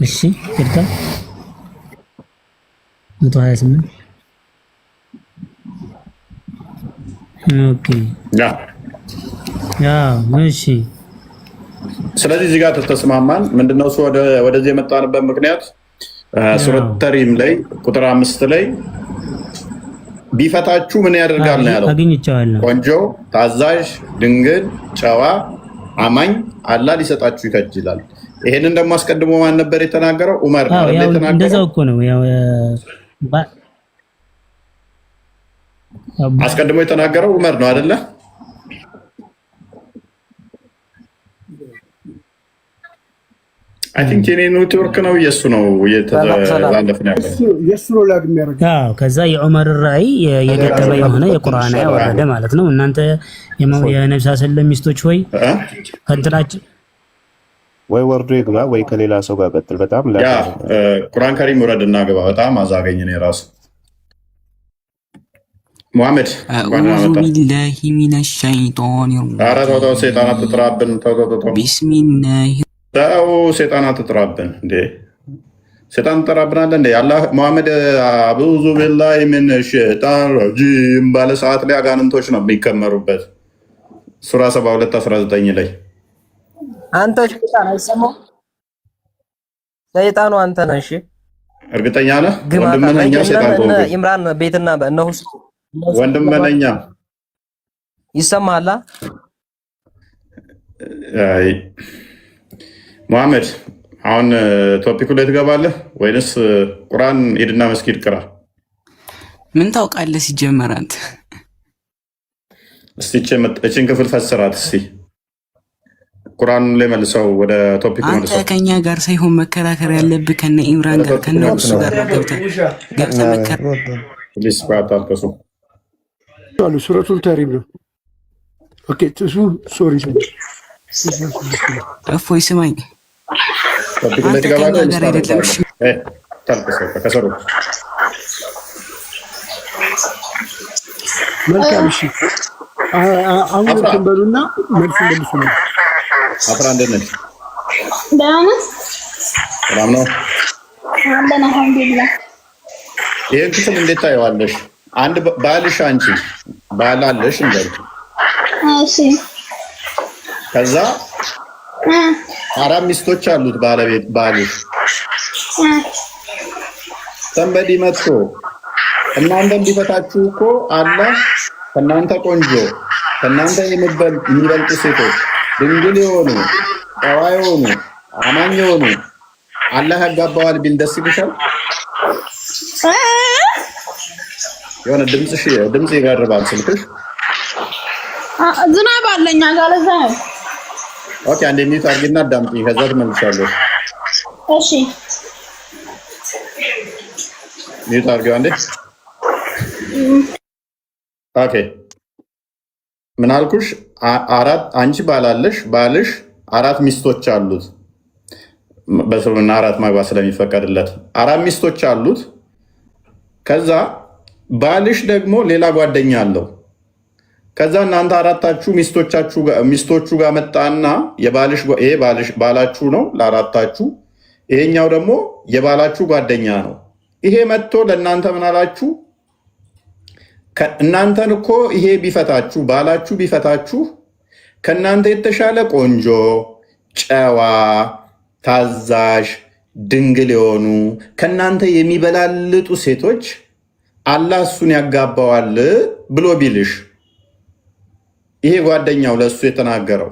እሺ ይርታ 128 ኦኬ ያ እሺ። ስለዚህ እዚህ ጋር ተስማማን። ምንድነው እሱ ወደዚህ የመጣንበት ምክንያት ሱረት ተሪም ላይ ቁጥር 5 ላይ ቢፈታችሁ ምን ያደርጋል ነው ያለው። ቆንጆ፣ ታዛዥ፣ ድንግል፣ ጨዋ፣ አማኝ አላህ ሊሰጣችሁ ይከጅላል። ይሄንን ደግሞ አስቀድሞ ማን ነበር የተናገረው? ዑመር አይደል የተናገረው? እንደዛው እኮ ነው ያው አስቀድሞ የተናገረው ዑመር ነው አይደለ? አይ ቲንክ የኔ ኔትወርክ ነው የሱ ነው የተዛለፈን ያለው የሱ ነው ላግ የሚያደርገው። አዎ ከዛ የዑመር ራእይ የገጠመ የሆነ የቁርአን አያ ወረደ ማለት ነው። እናንተ የነብዩ ሰለላሁ ሚስቶች ሆይ ከእንትናችሁ ወይ ወርዶ ይግባ ወይ ከሌላ ሰው ጋር ቀጥል። በጣም ያ ቁርአን ከሪም ወረድና ግባ። በጣም አዛገኝ ነው ራሱ ሙሐመድ አዑዙ ቢላሂ ሚነሽ ሸይጣኒር ረጂም። ኧረ ተው ሰይጣናት ትጥራብን። ተው ቢስሚላሂ ተው ሰይጣናት ትጥራብን እንዴ! ሰይጣን ትጥራብናለህ እንዴ? አላህ ሙሐመድ አዑዙ ቢላሂ ሚነሽ ሸይጣን ረጂም ባለ ሰዓት ላይ አጋንንቶች ነው የሚከመሩበት ሱራ 72:19 ላይ አንተ ሰይጣን አይሰማው ሰይጣኑ አንተ ነህ። እሺ እርግጠኛ ነህ? ወንድምህ ነኝ ሰይጣን ነው ኢምራን ቤትና በእነሁ ወንድምህ ነኝ ይሰማሃል? አይ ሙሐመድ አሁን ቶፒኩ ላይ ትገባለህ ወይንስ ቁርአን ሂድና መስጊድ ቅራ? ምን ታውቃለህ ሲጀመር አንተ? እስቲ እቺን ክፍል ፈስራት እስቲ ቁርአን ላይ መልሰው ወደ ቶፒኩ መልሰው። አንተ ከኛ ጋር ሳይሆን መከራከር ያለብህ ከነ ኢምራን ጋር ከነ እሱ ጋር ገብተህ መከራከር ፕሊስ ባታልከሱ አሉ ሱረቱል ተሪም ነው። ኦኬ ትሱ ሶሪ እፎይ ስማኝ ቶፒኩ ላይ ትገባለህ ታልከሰው ከሰሩ መልካም። እሺ አሁን ተንበሉና መልስ መልሱ። 11 ነች። ደህና ሰላም ነው አለን አልሐምዱሊላህ። ይሄን ክፍል እንዴት ታየዋለሽ? አንድ ባልሽ አንቺ ባላለሽ እንዴ? እሺ ከዛ 4 ሚስቶች አሉት ባለቤት ባልሽ። ሰንበዲ መጥቶ እናንተ እንዲፈታችሁ እኮ አላህ ከእናንተ ቆንጆ ከእናንተ የሚበልጡ ሴቶች ድንግል የሆኑ ጨዋ የሆኑ አማኝ የሆኑ አላህ ያጋባዋል ቢል ደስ ይልሻል? የሆነ ድምጽ ይጋርባል ስልክሽ። ዝናብ አለኛ ጋር ለዛ ነው። ኦኬ አንዴ ሚዩት አድርጊና አዳምጪኝ፣ ከዛ ትመልሻለሽ። እሺ ሚዩት አድርጊው አንዴ። ኦኬ ምን አልኩሽ? አንቺ ባላለሽ ባልሽ 4 ሚስቶች አሉት። በስልምና 4 ማግባት ስለሚፈቀድለት 4 ሚስቶች አሉት። ከዛ ባልሽ ደግሞ ሌላ ጓደኛ አለው። ከዛ እናንተ 4ታችሁ ሚስቶቹ ጋር መጣና ይሄ ባላችሁ ነው ለ4ታችሁ፣ ይሄኛው ደግሞ የባላችሁ ጓደኛ ነው። ይሄ መጥቶ ለእናንተ ምን አላችሁ? እናንተን እኮ ይሄ ቢፈታችሁ ባላችሁ ቢፈታችሁ ከእናንተ የተሻለ ቆንጆ፣ ጨዋ፣ ታዛዥ፣ ድንግል የሆኑ ከናንተ የሚበላልጡ ሴቶች አላህ እሱን ያጋባዋል ብሎ ቢልሽ ይሄ ጓደኛው ለሱ የተናገረው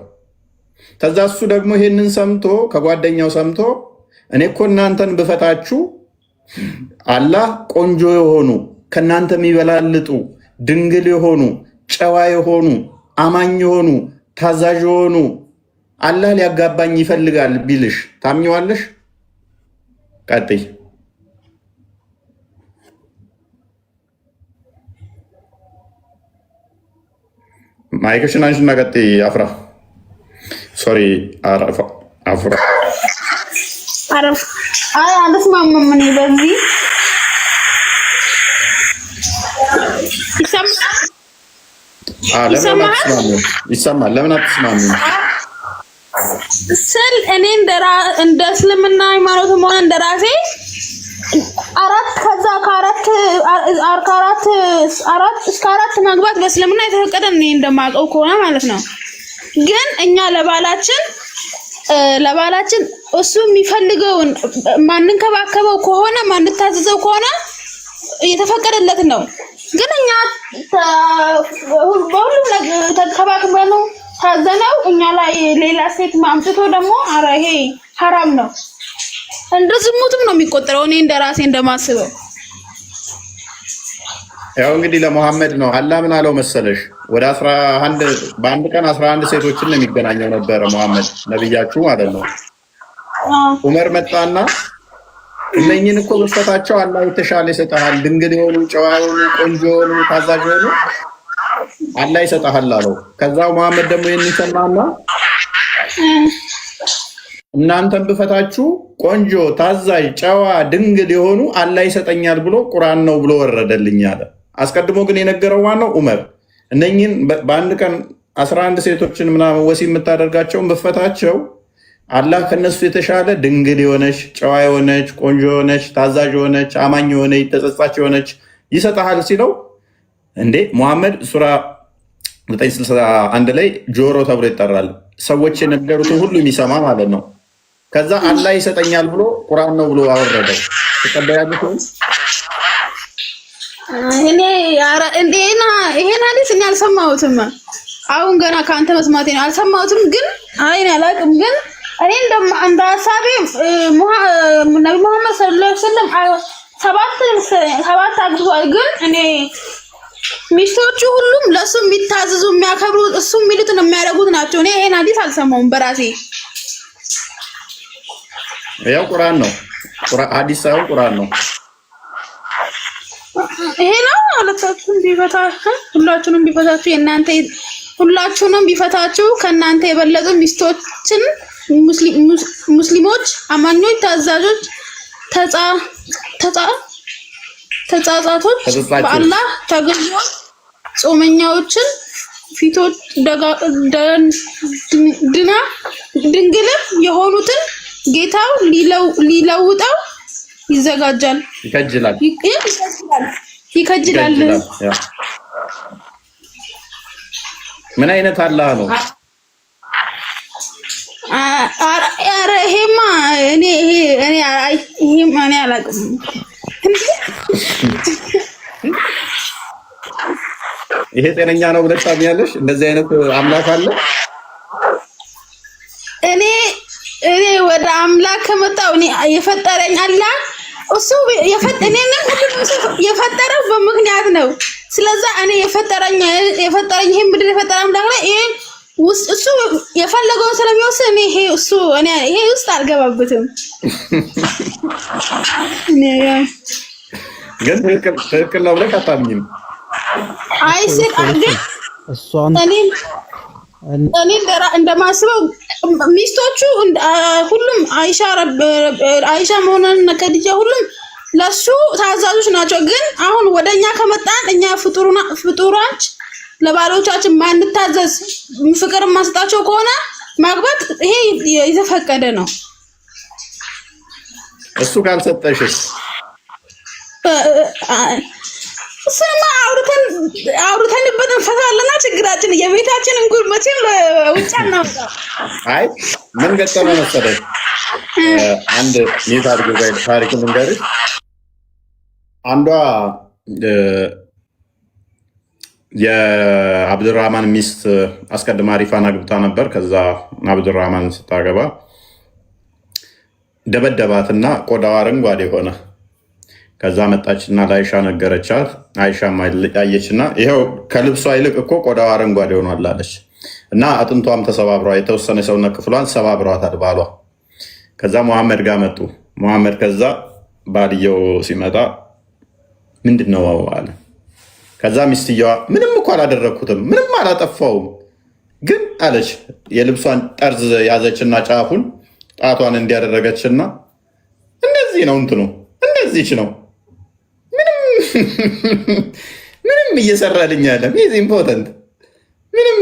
ከዛ እሱ ደግሞ ይሄንን ሰምቶ ከጓደኛው ሰምቶ እኔ እኮ እናንተን ብፈታችሁ አላህ ቆንጆ የሆኑ ከናንተ የሚበላልጡ ድንግል የሆኑ ጨዋ የሆኑ አማኝ የሆኑ ታዛዥ የሆኑ አላህ ሊያጋባኝ ይፈልጋል ቢልሽ ታምኚዋለሽ? ቀጥይ። ማይክሽን አንሺና ቀጥይ። አፍራ ሶሪ አፍራ አይ አልስማማም። እኔ በዚህ ይሰማል። ለምን አትስማሚም? ስል እኔ እንደ እስልምና ሃይማኖትም ሆነ እንደራሴ አራት እስከ አራት መግባት በእስልምና የተፈቀደ እኔ እንደማውቀው ከሆነ ማለት ነው። ግን እኛ ለባላችን እሱ የሚፈልገውን ማንንከባከበው ከሆነ ማንታዘዘው ከሆነ የተፈቀደለት ነው። ግን እኛ በሁሉም ተከባክበነው ታዘነው እኛ ላይ ሌላ ሴት ማምጥቶ ደግሞ ኧረ ይሄ ሐራም ነው፣ እንደ ዝሙትም ነው የሚቆጠረው። እኔ እንደራሴ እንደማስበው ያው እንግዲህ ለሙሐመድ ነው አላህ ምን አለው መሰለሽ? ወደ 11 በአንድ ቀን 11 ሴቶችን ነው የሚገናኘው ነበረ ሙሐመድ ነብያችሁ ማለት ነው። ዑመር መጣና እነኝን እኮ በፈታቸው አላህ የተሻለ ይሰጣል፣ ድንግል የሆኑ ጨዋ የሆኑ ቆንጆ የሆኑ ታዛዥ የሆኑ አላህ ይሰጣል አለው። ከዛው ሙሐመድ ደግሞ የሚሰማና እናንተን ብፈታችሁ ቆንጆ ታዛዥ ጨዋ ድንግል የሆኑ አላህ ይሰጠኛል ብሎ ቁርአን ነው ብሎ ወረደልኝ አለ። አስቀድሞ ግን የነገረው ዋናው ዑመር እነኝን በአንድ ቀን 11 ሴቶችን ምናምን ወሲብ የምታደርጋቸውን ብፈታቸው አላህ ከነሱ የተሻለ ድንግል የሆነች ጨዋ የሆነች ቆንጆ የሆነች ታዛዥ የሆነች አማኝ የሆነች ተጸጻች የሆነች ይሰጣል ሲለው እንዴ ሙሐመድ ሱራ 961 ላይ ጆሮ ተብሎ ይጠራል። ሰዎች የነገሩትን ሁሉ የሚሰማ ማለት ነው። ከዛ አላህ ይሰጠኛል ብሎ ቁርአን ነው ብሎ አወረደው። ተቀበያለሁ ይሄን ሐዲስ እኔ አልሰማሁትም። አሁን ገና ከአንተ መስማቴ ነው። አልሰማሁትም ግን እኔ አላውቅም። ግን እኔ እንደ ሐሳቤ ነብዩ መሐመድ ሰለላሁ ዐለይሂ ወሰለም ሰባት አግብቷል። ግን እኔ ሚስቶቹ ሁሉም ለሱ የሚታዘዙ የሚያከብሩ እሱ የሚሉትን የሚያደርጉት ናቸው። እኔ ይሄን ሐዲስ አልሰማሁም በራሴ። ያው ቁርአን ነው ሐዲስ ሳይሆን ቁርአን ነው። ይሄ ነው አለታችሁ ቢፈታችሁ ሁላችሁንም ቢፈታችሁ ሁላችሁንም ቢፈታችሁ ከእናንተ የበለጡ ሚስቶችን ሙስሊሞች አማኞች ታዛዦች ተጻጻቶች በአላህ ተገዥዎች ጾመኛዎችን ፊቶች ድንግልም የሆኑትን ጌታው ሊለውጠው ይዘጋጃል ይከጅላል። ምን አይነት አላህ ነው? ኧረ ይሄማ እኔ አላውቅም። ይሄ ጤነኛ ነው ብለሽ ታምኛለሽ? እንደዚህ አይነት አምላክ አለ? እኔ ወደ አምላክ ከመጣሁ እኔ የፈጠረኝ አላህ እሱ የፈጠረው በምክንያት ነው። ስለዛ እኔ የፈጠረኝ ይሄ ምድር የፈጠረ አምላክ ላይ ይሄ እሱ የፈለገውን ስለሚወስን ይሄ ውስጥ አልገባበትም። ግን ትክክል ነው ብለሽ አታምኝም? አይ ግን እኔ እንደማስበው ሚስቶቹ ሁሉም አይሻ መሆኑን ከዲጃ ሁሉም ለሱ ታዛዦች ናቸው። ግን አሁን ወደኛ ከመጣን እኛ ፍጡራች ለባሎቻችን ማንታዘዝ ፍቅር ማስጣቸው ከሆነ ማግባት ይሄ የተፈቀደ ነው። እሱ ካልሰጠሽስ? ስማ አውርተንበት እንፈታለና ችግራችን የቤታችንን ጉድ መቼም ውጭ አናወጣም። አይ ምን ገጠመ መሰለህ? አንድ ኔታ አድርገው ታሪክ ልንገርህ። አንዷ የአብዱራህማን ሚስት አስቀድማ ሪፋን አግብታ ነበር። ከዛ አብዱራህማን ስታገባ ደበደባትና ቆዳዋ አረንጓዴ ሆነ። ከዛ መጣችና ለአይሻ ነገረቻት። አይሻ ያየችና ይኸው ከልብሷ ይልቅ እኮ ቆዳዋ አረንጓዴ ሆኗል አለች። እና አጥንቷም ተሰባብሯ የተወሰነ ሰውነት ክፍሏን ሰባብሯታል ባሏ። ከዛ መሐመድ ጋር መጡ። መሐመድ ከዛ ባልየው ሲመጣ ምንድን ነው አለ። ከዛ ሚስትየዋ ምንም እኮ አላደረግኩትም፣ ምንም አላጠፋውም፣ ግን አለች። የልብሷን ጠርዝ ያዘችና ጫፉን ጣቷን እንዲያደረገችና እንደዚህ ነው እንትኑ እንደዚች ነው፣ ምንም እየሰራልኝ ያለም ይህ ኢምፖርተንት ምንም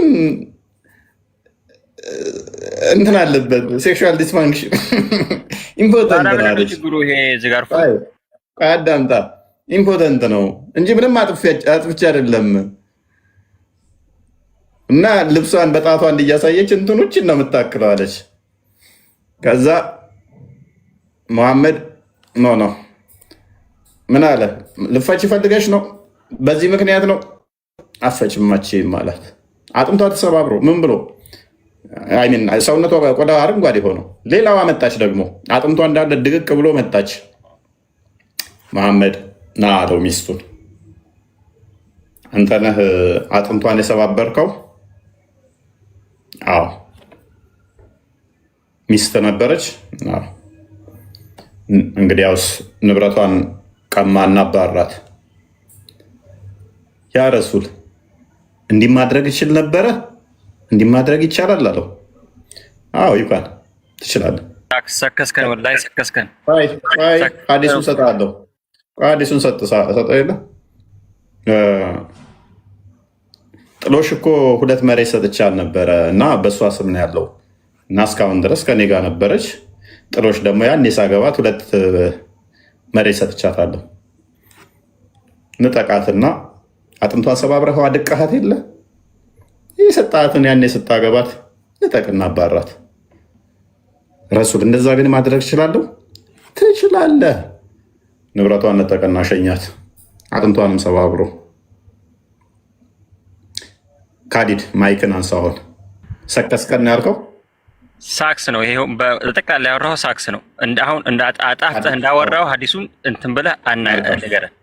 እንትን አለበት ሴክሹዋል ዲስፋንክሽን ኢምፖርተንት አለች። አዳምጣ ኢምፖርተንት ነው እንጂ ምንም አጥፍቼ አይደለም። እና ልብሷን በጣቷ እንዲያሳየች እንትኖችን ነው የምታክለው አለች። ከዛ መሐመድ ኖ ምን አለ? ልፈች ፈልገሽ ነው? በዚህ ምክንያት ነው? አፈችማች ማለት አጥንቷ ተሰባብሮ ምን ብሎ ሰውነቷ ቆዳ አረንጓዴ ሆኖ፣ ሌላዋ መጣች ደግሞ አጥንቷ እንዳለ ድቅቅ ብሎ መጣች። መሐመድ ና አለው ሚስቱን፣ አንተ ነህ አጥንቷን የሰባበርከው? አዎ። ሚስት ነበረች? አዎ። እንግዲያውስ ንብረቷን ቀማና አባራት። ያ ረሱል እንዲህ ማድረግ ይችል ነበረ? እንዲህ ማድረግ ይቻላል አለው። አዎ ይባል ትችላለህ። ሰከስከን ወላሂ ሰከስከን። ሐዲሱን ሰጥሃለሁ። ሐዲሱን ሰጠው የለ ጥሎሽ እኮ 2 መሬት ሰጥቻት ነበረ እና በእሷ ስም ነው ያለው እና እስካሁን ድረስ ከኔ ጋር ነበረች። ጥሎሽ ደግሞ ያኔ ሳገባት 2 መሬት ሰጥቻታለሁ። ንጠቃትና አጥንቷን ሰባብረኸው አድቀሃት የለ ይህ ሰጣትን ያኔ ስታገባት ንጠቅና አባራት። ረሱል እንደዛ ግን ማድረግ እችላለሁ? ትችላለህ። ንብረቷን ነጠቀና ሸኛት፣ አጥንቷንም ሰባብሮ። ካዲድ ማይክን አንሳሆን ሰከስከን ያልከው ሳክስ ነው። ይሄው በጠቃላ ያወራው ሳክስ ነው። አሁን እንዳጣጣፍተህ እንዳወራው ሐዲሱን እንትን ብለህ ንገረን።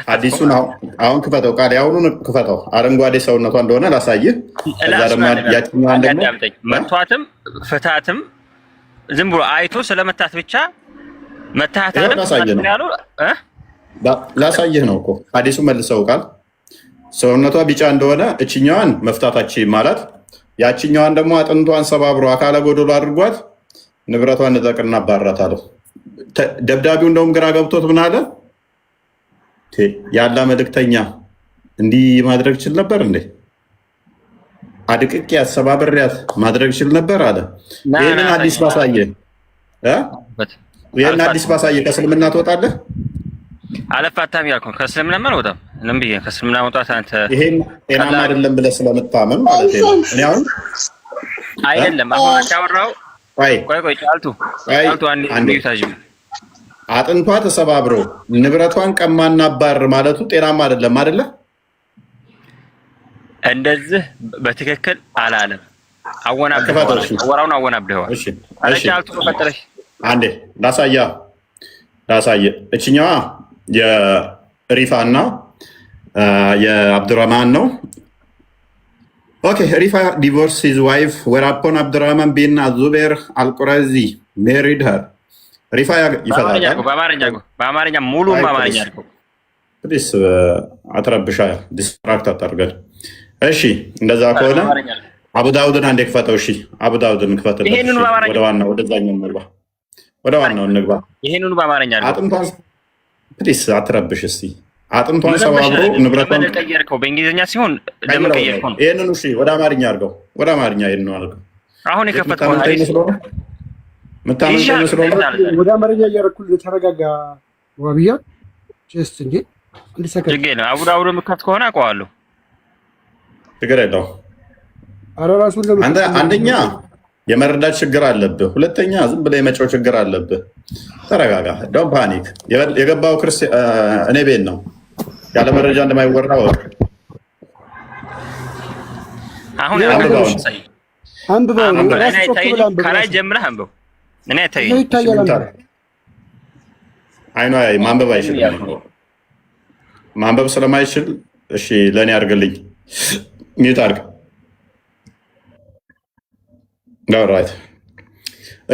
ሐዲሱን አሁን ክፈተው፣ ቃል ያሁኑን ክፈተው። አረንጓዴ ሰውነቷ እንደሆነ ላሳይህ። ከዛ ደግሞ ያችኛዋን ደግሞ መቷትም ፍታትም ዝም ብሎ አይቶ ስለመታት ብቻ መታታንም ያሉ ላሳይህ ነው እኮ ሐዲሱ መልሰው ቃል ሰውነቷ ቢጫ እንደሆነ እችኛዋን መፍታታችን ማለት ያችኛዋን ደግሞ አጥንቷን ሰባብሮ አካለ ጎዶሎ አድርጓት ንብረቷን ንጠቅና አባራታለሁ። ደብዳቤው እንደውም ግራ ገብቶት ምን አለ? ያላ መልእክተኛ እንዲህ ማድረግ ችል ነበር እንዴ? አድቅቄያት ሰባብሬያት ማድረግ ችል ነበር አለ። ይህንን አዲስ ባሳየ ከእስልምና ትወጣለህ? አለፋታም ያልኩህ ከእስልምና አልወጣም። ምን ብዬ ከእስልምና መውጣት አንተ ይሄን ጤናማ አይደለም ብለህ ስለምታመን ማለት ነው። እኔ አሁን አይደለም አሁን ያወራው ቆይ ጫልቱ አንዴ ታጅ አጥንቷ ተሰባብሮ ንብረቷን ቀማና አባር ማለቱ ጤናማ አይደለም አይደለ? እንደዚህ በትክክል አላለም። አወራውን አወናብደዋል። ጫልቱ በፈጠረሽ አንዴ ላሳየ እችኛዋ የሪፋ እና የአብዱራህማን ነው። ኦኬ ሪፋ ዲቮርስ ሂዝ ዋይፍ ወራፖን አብዱራህማን ቢን አዙቤር አልቁረዚ ሜሪድ ሄር። ሪፋ ይፈታል። በአማርኛ ሙሉ በአማርኛ ፕሊስ አትረብሻ፣ ዲስትራክት አታርገን። እሺ እንደዛ ከሆነ አቡዳውድን አንዴ ክፈተው። እሺ አቡዳውድን ክፈተው። ወደ ዋናው ወደዛኛው እንግባ፣ ወደ ዋናው እንግባ። ይሄንኑ በአማርኛ አጥንቷን ፕሊስ አትረብሽ። እስቲ አጥንቷን ሰባብሮ ንብረቷን ቀየርከው። በእንግሊዝኛ ሲሆን ለምን ቀየርከው? ይሄንን እሺ ወደ አማርኛ አድርገው። ወደ አማርኛ ይሄንን አድርገው። አሁን የከፈተው ወደ አማርኛ እያደረኩልህ ተረጋጋ። ዋብያ ጀስት እንዴ አንድ ሰከንድ ችግር የለም። አቡዳውድ ምከት ከሆነ አውቀዋለሁ። ችግር የለውም። ኧረ ራሱን አንደኛ የመረዳት ችግር አለብህ። ሁለተኛ ዝም ብለህ የመጫው ችግር አለብህ። ተረጋጋ። ዶንት ፓኒክ። የገባው እኔ ቤት ነው ያለ መረጃ እንደማይወራ ወቅ አሁን አንብበው ከላይ ጀምረህ አንብበው። እኔ አይኗ ማንበብ አይችልም። ማንበብ ስለማይችል እሺ ለእኔ አድርግልኝ። ሚዩት አድርግ። ኦልራይት።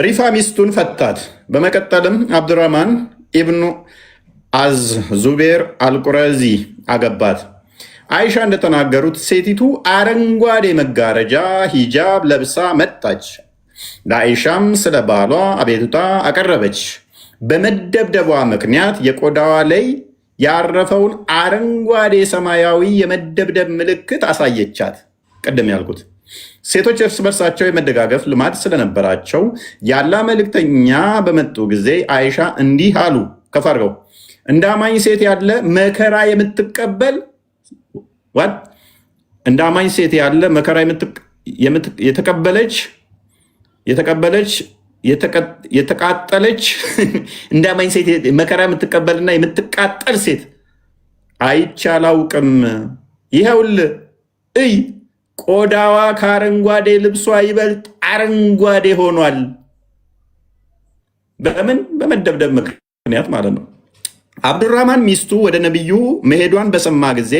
ሪፋ ሚስቱን ፈታት። በመቀጠልም አብዱራህማን ኢብኑ አዝ ዙቤር አልቁረዚ አገባት። አይሻ እንደተናገሩት ሴቲቱ አረንጓዴ መጋረጃ ሂጃብ ለብሳ መጣች። ለአይሻም ስለ ባሏ አቤቱታ አቀረበች። በመደብደቧ ምክንያት የቆዳዋ ላይ ያረፈውን አረንጓዴ ሰማያዊ የመደብደብ ምልክት አሳየቻት። ቅድም ያልኩት ሴቶች እርስ በርሳቸው የመደጋገፍ ልማድ ስለነበራቸው ያላ መልእክተኛ በመጡ ጊዜ አይሻ እንዲህ አሉ። ከፍ አድርገው እንደ አማኝ ሴት ያለ መከራ የምትቀበል እንደ አማኝ ሴት ያለ መከራ የተቃጠለች እንደ አማኝ ሴት መከራ የምትቀበልና የምትቃጠል ሴት አይቼ አላውቅም። ይኸውልህ እይ፣ ቆዳዋ ከአረንጓዴ ልብሷ ይበልጥ አረንጓዴ ሆኗል። በምን? በመደብደብ ምክንያት ማለት ነው። አብዱራህማን ሚስቱ ወደ ነቢዩ መሄዷን በሰማ ጊዜ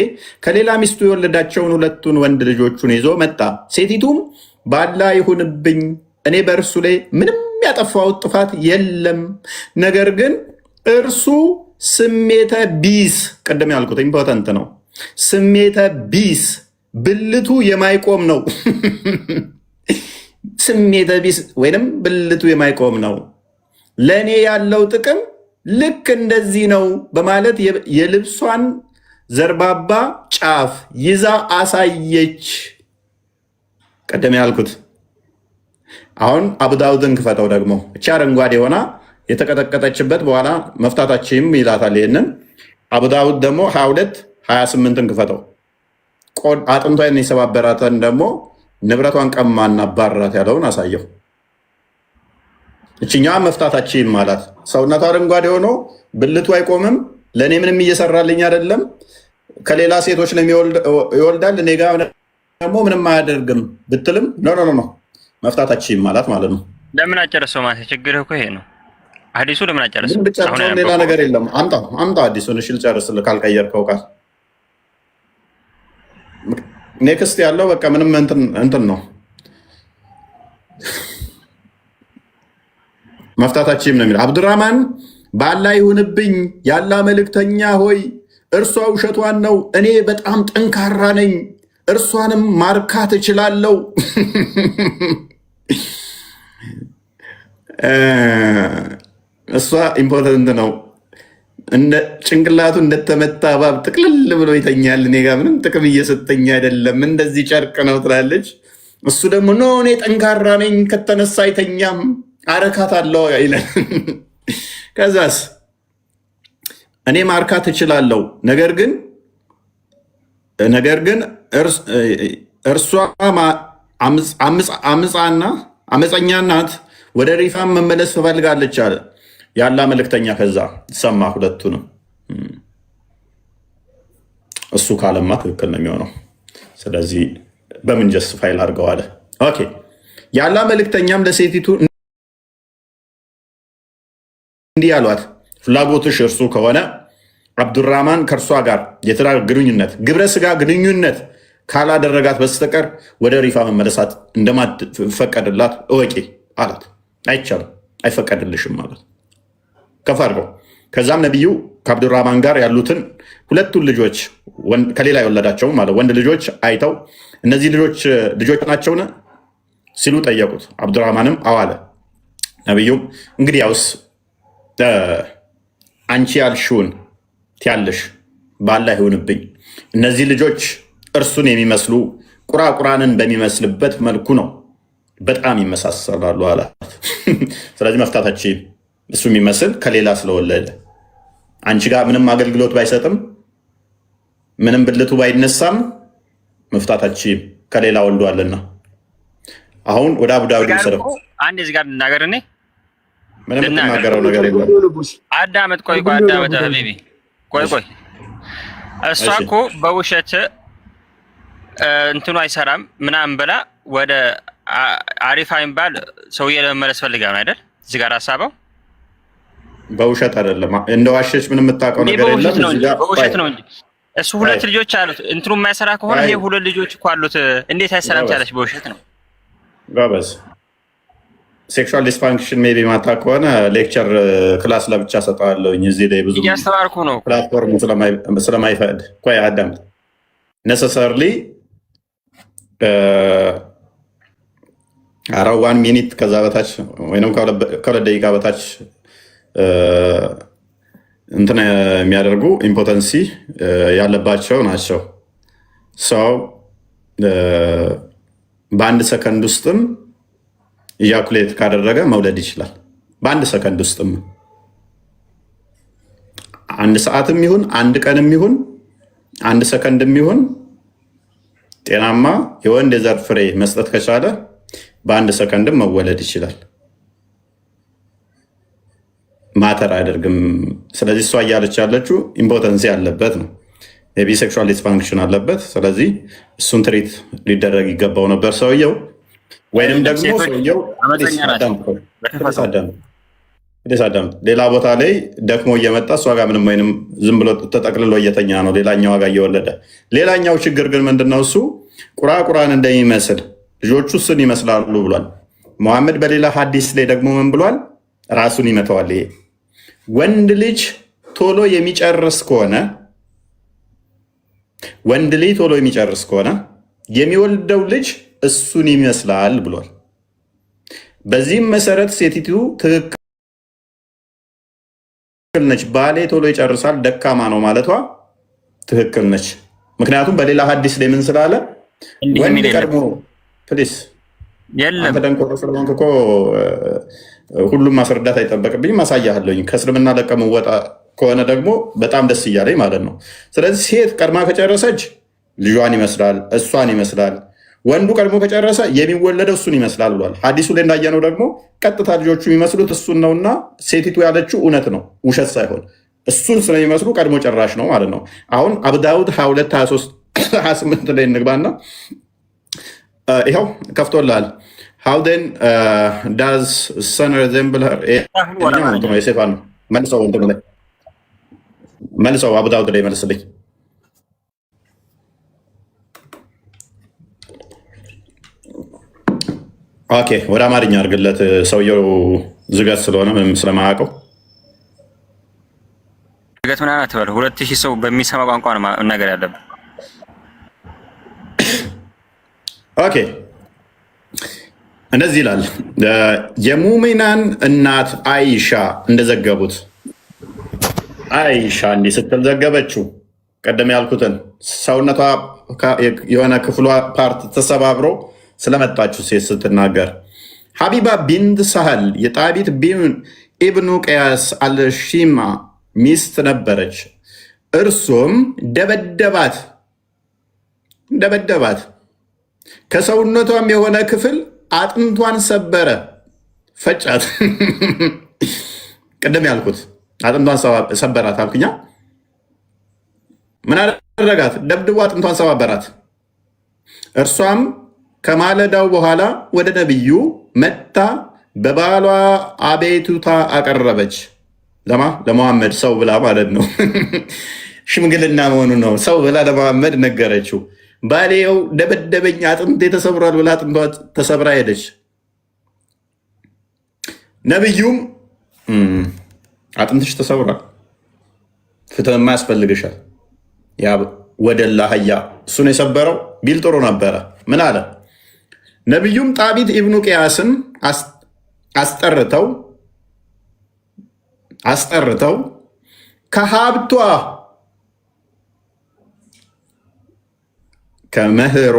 ከሌላ ሚስቱ የወለዳቸውን ሁለቱን ወንድ ልጆቹን ይዞ መጣ። ሴቲቱም ባላ ይሁንብኝ፣ እኔ በእርሱ ላይ ምንም ያጠፋሁት ጥፋት የለም። ነገር ግን እርሱ ስሜተ ቢስ፣ ቅድም ያልኩት ኢምፖርታንት ነው። ስሜተ ቢስ፣ ብልቱ የማይቆም ነው። ስሜተ ቢስ ወይም ብልቱ የማይቆም ነው። ለእኔ ያለው ጥቅም ልክ እንደዚህ ነው በማለት የልብሷን ዘርባባ ጫፍ ይዛ አሳየች። ቀደም ያልኩት። አሁን አቡዳውድን ክፈተው ደግሞ እቺ አረንጓዴ ሆና የተቀጠቀጠችበት በኋላ መፍታታችም ይላታል። ይህንን አቡዳውድ ደግሞ 22 28ን ክፈተው። አጥንቷን የሰባበራትን ደግሞ ንብረቷን ቀማና ባራት ያለውን አሳየው። እችኛ መፍታታችን ማለት ሰውነቷ አረንጓዴ ሆኖ ብልቱ አይቆምም። ለእኔ ምንም እየሰራልኝ አይደለም። ከሌላ ሴቶች ነው ይወልዳል፣ እኔ ጋ ደግሞ ምንም አያደርግም ብትልም ኖ መፍታታችን ማለት ነው። ለምን አጨረሰው ማለት ችግር እኮ ይሄ ነው። አዲሱ ለምን አጨረሰው? ብቻቸውን ሌላ ነገር የለም። አምጣ አዲሱን እሺ፣ ልጨርስልህ ካልቀየርከው ቃል ኔክስት ያለው በቃ ምንም እንትን ነው። መፍታታችም ነው የሚለው። አብዱራህማን በአላህ ይሁንብኝ ያላ መልእክተኛ ሆይ እርሷ ውሸቷን ነው፣ እኔ በጣም ጠንካራ ነኝ፣ እርሷንም ማርካት እችላለሁ። እሷ ኢምፖርታንት ነው። ጭንቅላቱ እንደተመታ እባብ ጥቅልል ብሎ ይተኛል። እኔ ጋ ምንም ጥቅም እየሰጠኝ አይደለም፣ እንደዚህ ጨርቅ ነው ትላለች። እሱ ደግሞ ኖ እኔ ጠንካራ ነኝ፣ ከተነሳ አይተኛም፣ አረካት አለው ይላል። ከዛስ እኔ ማርካት እችላለሁ፣ ነገር ግን እርሷ አመፀኛ ናት፣ ወደ ሪፋም መመለስ ትፈልጋለች አለ ያላ መልእክተኛ። ከዛ ሰማ ሁለቱንም። እሱ ካለማ ትክክል ነው የሚሆነው። ስለዚህ በምን ጀስት ፋይል አድርገው አለ። ኦኬ ያላ መልእክተኛም ለሴቲቱ እንዲህ አሏት፣ ፍላጎትሽ እርሱ ከሆነ አብዱራህማን ከእርሷ ጋር የትዳር ግንኙነት ግብረ ስጋ ግንኙነት ካላደረጋት በስተቀር ወደ ሪፋ መመለሳት እንደማትፈቀድላት እወቂ አላት። አይቻልም፣ አይፈቀድልሽም ማለት ከፍ አድርገው። ከዛም ነቢዩ ከአብዱራህማን ጋር ያሉትን ሁለቱን ልጆች ከሌላ የወለዳቸው ማለት ወንድ ልጆች አይተው እነዚህ ልጆች ናቸውን ሲሉ ጠየቁት። አብዱራህማንም አዋለ። ነቢዩም እንግዲህ ያውስ አንቺ ያልሽውን ትያለሽ፣ ባላ ይሁንብኝ፣ እነዚህ ልጆች እርሱን የሚመስሉ ቁራቁራንን በሚመስልበት መልኩ ነው፣ በጣም ይመሳሰላሉ አላት። ስለዚህ መፍታታችን እሱ የሚመስል ከሌላ ስለወለደ አንቺ ጋር ምንም አገልግሎት ባይሰጥም ምንም ብልቱ ባይነሳም መፍታታችን ከሌላ ወልዷልና አሁን ወደ አቡ ዳውድ ሰደው አንድ እዚህ ጋር ልናገር። እኔ ምንም የምትናገረው ነገር የለም። አዳመጥ። ቆይ አዳመጥ ሀቢቢ፣ ቆይ እሷ እኮ በውሸት እንትኑ አይሰራም ምናምን ብላ ወደ አሪፋ የሚባል ሰውዬ ለመመለስ ፈልጋ ነው አይደል? እዚህ ጋር ሀሳበው በውሸት አይደለም። እንደዋሸች ምንም የምታውቀው ነገር የለም። በውሸት ነው እንጂ እሱ ሁለት ልጆች አሉት። እንትኑ የማይሰራ ከሆነ ይሄ ሁለት ልጆች እኮ አሉት። እንዴት አይሰራም ቻለች? በውሸት ነው ጋበዝ። ሴክሹዋል ዲስፋንክሽን ሜቢ ማታ ከሆነ ሌክቸር ክላስ ለብቻ ሰጠዋለሁኝ። እዚህ ላይ ብዙ እያስተማርኩ ነው። ፕላትፎርም ስለማይፈቅድ ቆይ አዳምጥ። ነሰሰርሊ አራው 1 ሚኒት ከዛ በታች ወይንም ከሁለት ደቂቃ በታች እንትን የሚያደርጉ ኢምፖተንሲ ያለባቸው ናቸው። ሰው በአንድ ሰከንድ ውስጥም ኢያኩሌት ካደረገ መውለድ ይችላል። በአንድ ሰከንድ ውስጥም 1 ሰዓትም ይሁን 1 ቀንም ይሁን 1 ሰከንድም ይሁን ጤናማ የወንድ የዘር ፍሬ መስጠት ከቻለ በ1 ሰከንድም መወለድ ይችላል። ማተር አያደርግም። ስለዚህ እሷ እያለች ያለችው ኢምፖተንሲ አለበት ነው፣ የቢሴክሹዋል ዲስፋንክሽን አለበት። ስለዚህ እሱን ትሪት ሊደረግ ይገባው ነበር ሰውየው። ወይንም ደግሞ ሰውየው ሌላ ቦታ ላይ ደክሞ እየመጣ እሷ ጋር ምንም ወይንም ዝም ብሎ ተጠቅልሎ እየተኛ ነው፣ ሌላኛው ጋር እየወለደ። ሌላኛው ችግር ግን ምንድነው? እሱ ቁራቁራን እንደሚመስል ልጆቹ እሱን ይመስላሉ ብሏል መሐመድ። በሌላ ሀዲስ ላይ ደግሞ ምን ብሏል? ራሱን ይመተዋል። ይሄ ወንድ ልጅ ቶሎ የሚጨርስ ከሆነ የሚወልደው ልጅ እሱን ይመስላል ብሏል። በዚህም መሰረት ሴቲቱ ትክክል ነች። ባሌ ቶሎ ይጨርሳል ደካማ ነው ማለቷ ትክክል ነች። ምክንያቱም በሌላ ሀዲስ ላይ ምን ስላለ ወንድ ቀድሞ ፕሊስ አንተ ደንቆሮ ስለሆንክ እኮ ሁሉም ማስረዳት አይጠበቅብኝም፣ ማሳያለኝ። ከእስልምና ለቀመወጣ ከሆነ ደግሞ በጣም ደስ እያለኝ ማለት ነው። ስለዚህ ሴት ቀድማ ከጨረሰች ልጇን ይመስላል፣ እሷን ይመስላል። ወንዱ ቀድሞ ከጨረሰ የሚወለደው እሱን ይመስላል ብሏል። ሀዲሱ ላይ እንዳየነው ደግሞ ቀጥታ ልጆቹ የሚመስሉት እሱን ነውና ሴቲቱ ያለችው እውነት ነው፣ ውሸት ሳይሆን እሱን ስለሚመስሉ ቀድሞ ጨራሽ ነው ማለት ነው። አሁን አቡ ዳውድ 22 23 28 ላይ እንግባና ይኸው ከፍቶላል። How then does son resemble her? መልሰው አቡ ዳውድ ላይ መልስልኝ። ኦኬ ወደ አማርኛ አድርግለት። ሰውየው ዝገት ስለሆነ ምንም ስለማያውቀው ዝገት ምናምን አትበል። 2000 ሰው በሚሰማ ቋንቋ ነው ነገር ያለብን። ኦኬ እንደዚህ ይላል። የሙሚናን እናት አይሻ እንደዘገቡት አይሻ እንዲህ ስትል ዘገበችው። ቀደም ያልኩትን ሰውነቷ የሆነ ክፍሏ ፓርት ተሰባብሮ ስለመጣችው ሴት ስትናገር ሀቢባ ቢንት ሳህል የጣቢት ኢብኑ ቀያስ አልሺማ ሚስት ነበረች። እርሱም ደበደባት፣ ከሰውነቷም የሆነ ክፍል አጥንቷን ሰበረ፣ ፈጫት። ቅድም ያልኩት አጥንቷን ሰበራት አልኩኛ። ምን አደረጋት? ደብድቦ አጥንቷን ሰባበራት። እርሷም ከማለዳው በኋላ ወደ ነቢዩ መታ በባሏ አቤቱታ አቀረበች። ለመሐመድ ሰው ብላ ማለት ነው። ሽምግልና መሆኑ ነው። ሰው ብላ ለመሐመድ ነገረችው። ባሌው ደበደበኝ፣ አጥንቴ ተሰብሯል ብላ አጥንቷ ተሰብራ ሄደች። ነቢዩም አጥንትሽ ተሰብሯል፣ ፍትህማ ያስፈልግሻል፣ ያ ወደላ አህያ እሱን የሰበረው ቢል ጥሩ ነበረ። ምን አለ? ነቢዩም ጣቢት ኢብኑ ቅያስን አስጠርተው ከሀብቷ ከመህሯ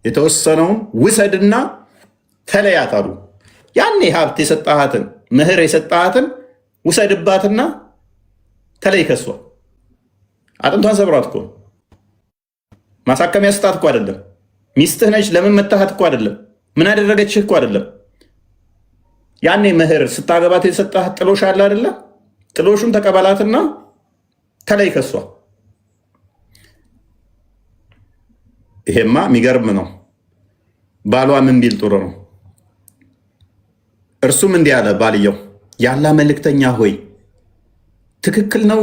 የተወሰነውን ውሰድና ተለያት አሉ። ያኔ ሀብት የሰጣሃትን ምህር የሰጣሃትን ውሰድባትና ተለይ ከሷ። አጥንቷን ሰብሯት እኮ ማሳከሚያ ስጣት እኮ አይደለም። ሚስትህ ነች ለምን መታሃት እኮ አይደለም። ምን አደረገችህ እኮ አይደለም። ያኔ ምህር ስታገባት የሰጣህ ጥሎሽ አለ አይደለ? ጥሎሹን ተቀበላትና ተለይ ከሷ። ይሄማ የሚገርም ነው። ባሏ ምን ቢል ጥሩ ነው? እርሱም እንዲህ አለ ባልየው፣ ያላ መልእክተኛ ሆይ ትክክል ነው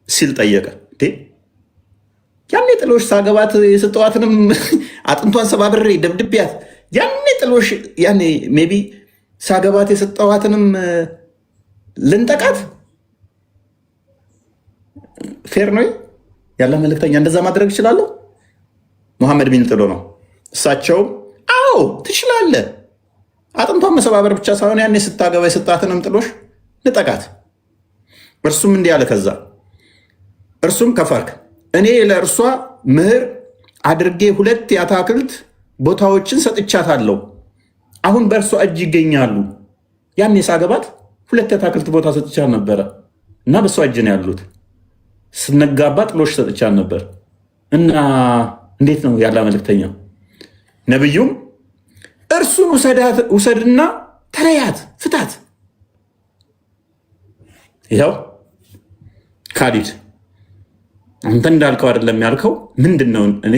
ሲል ጠየቀ። ያኔ ጥሎሽ ሳገባት የሰጠዋትንም አጥንቷን ሰባብሬ ደብድቤያት፣ ያኔ ጥሎሽ ያኔ ሜቢ ሳገባት የሰጠዋትንም ልንጠቃት ፌር ነው? ያለ መልእክተኛ እንደዛ ማድረግ ይችላለሁ? ሙሐመድ ቢን ጥሎ ነው። እሳቸውም አዎ ትችላለህ፣ አጥንቷን መሰባበር ብቻ ሳይሆን ያኔ ስታገባ የሰጣትንም ጥሎሽ ልጠቃት። እርሱም እንዲህ አለ ከዛ እርሱም ከፈርክ እኔ ለእርሷ ምህር አድርጌ 2 የአታክልት ቦታዎችን ሰጥቻታለሁ። አሁን በእርሷ እጅ ይገኛሉ። ያኔ ሳገባት 2 የአታክልት ቦታ ሰጥቻት ነበረ እና በእሷ እጅ ነው ያሉት። ስነጋባ ጥሎሽ ሰጥቻት ነበር እና እንዴት ነው ያለ መልእክተኛ? ነቢዩም እርሱን ውሰድና ተለያት፣ ፍታት። ይኸው ካሊድ አንተ እንዳልከው አይደለም ያልከው። ምንድን ነው እኔ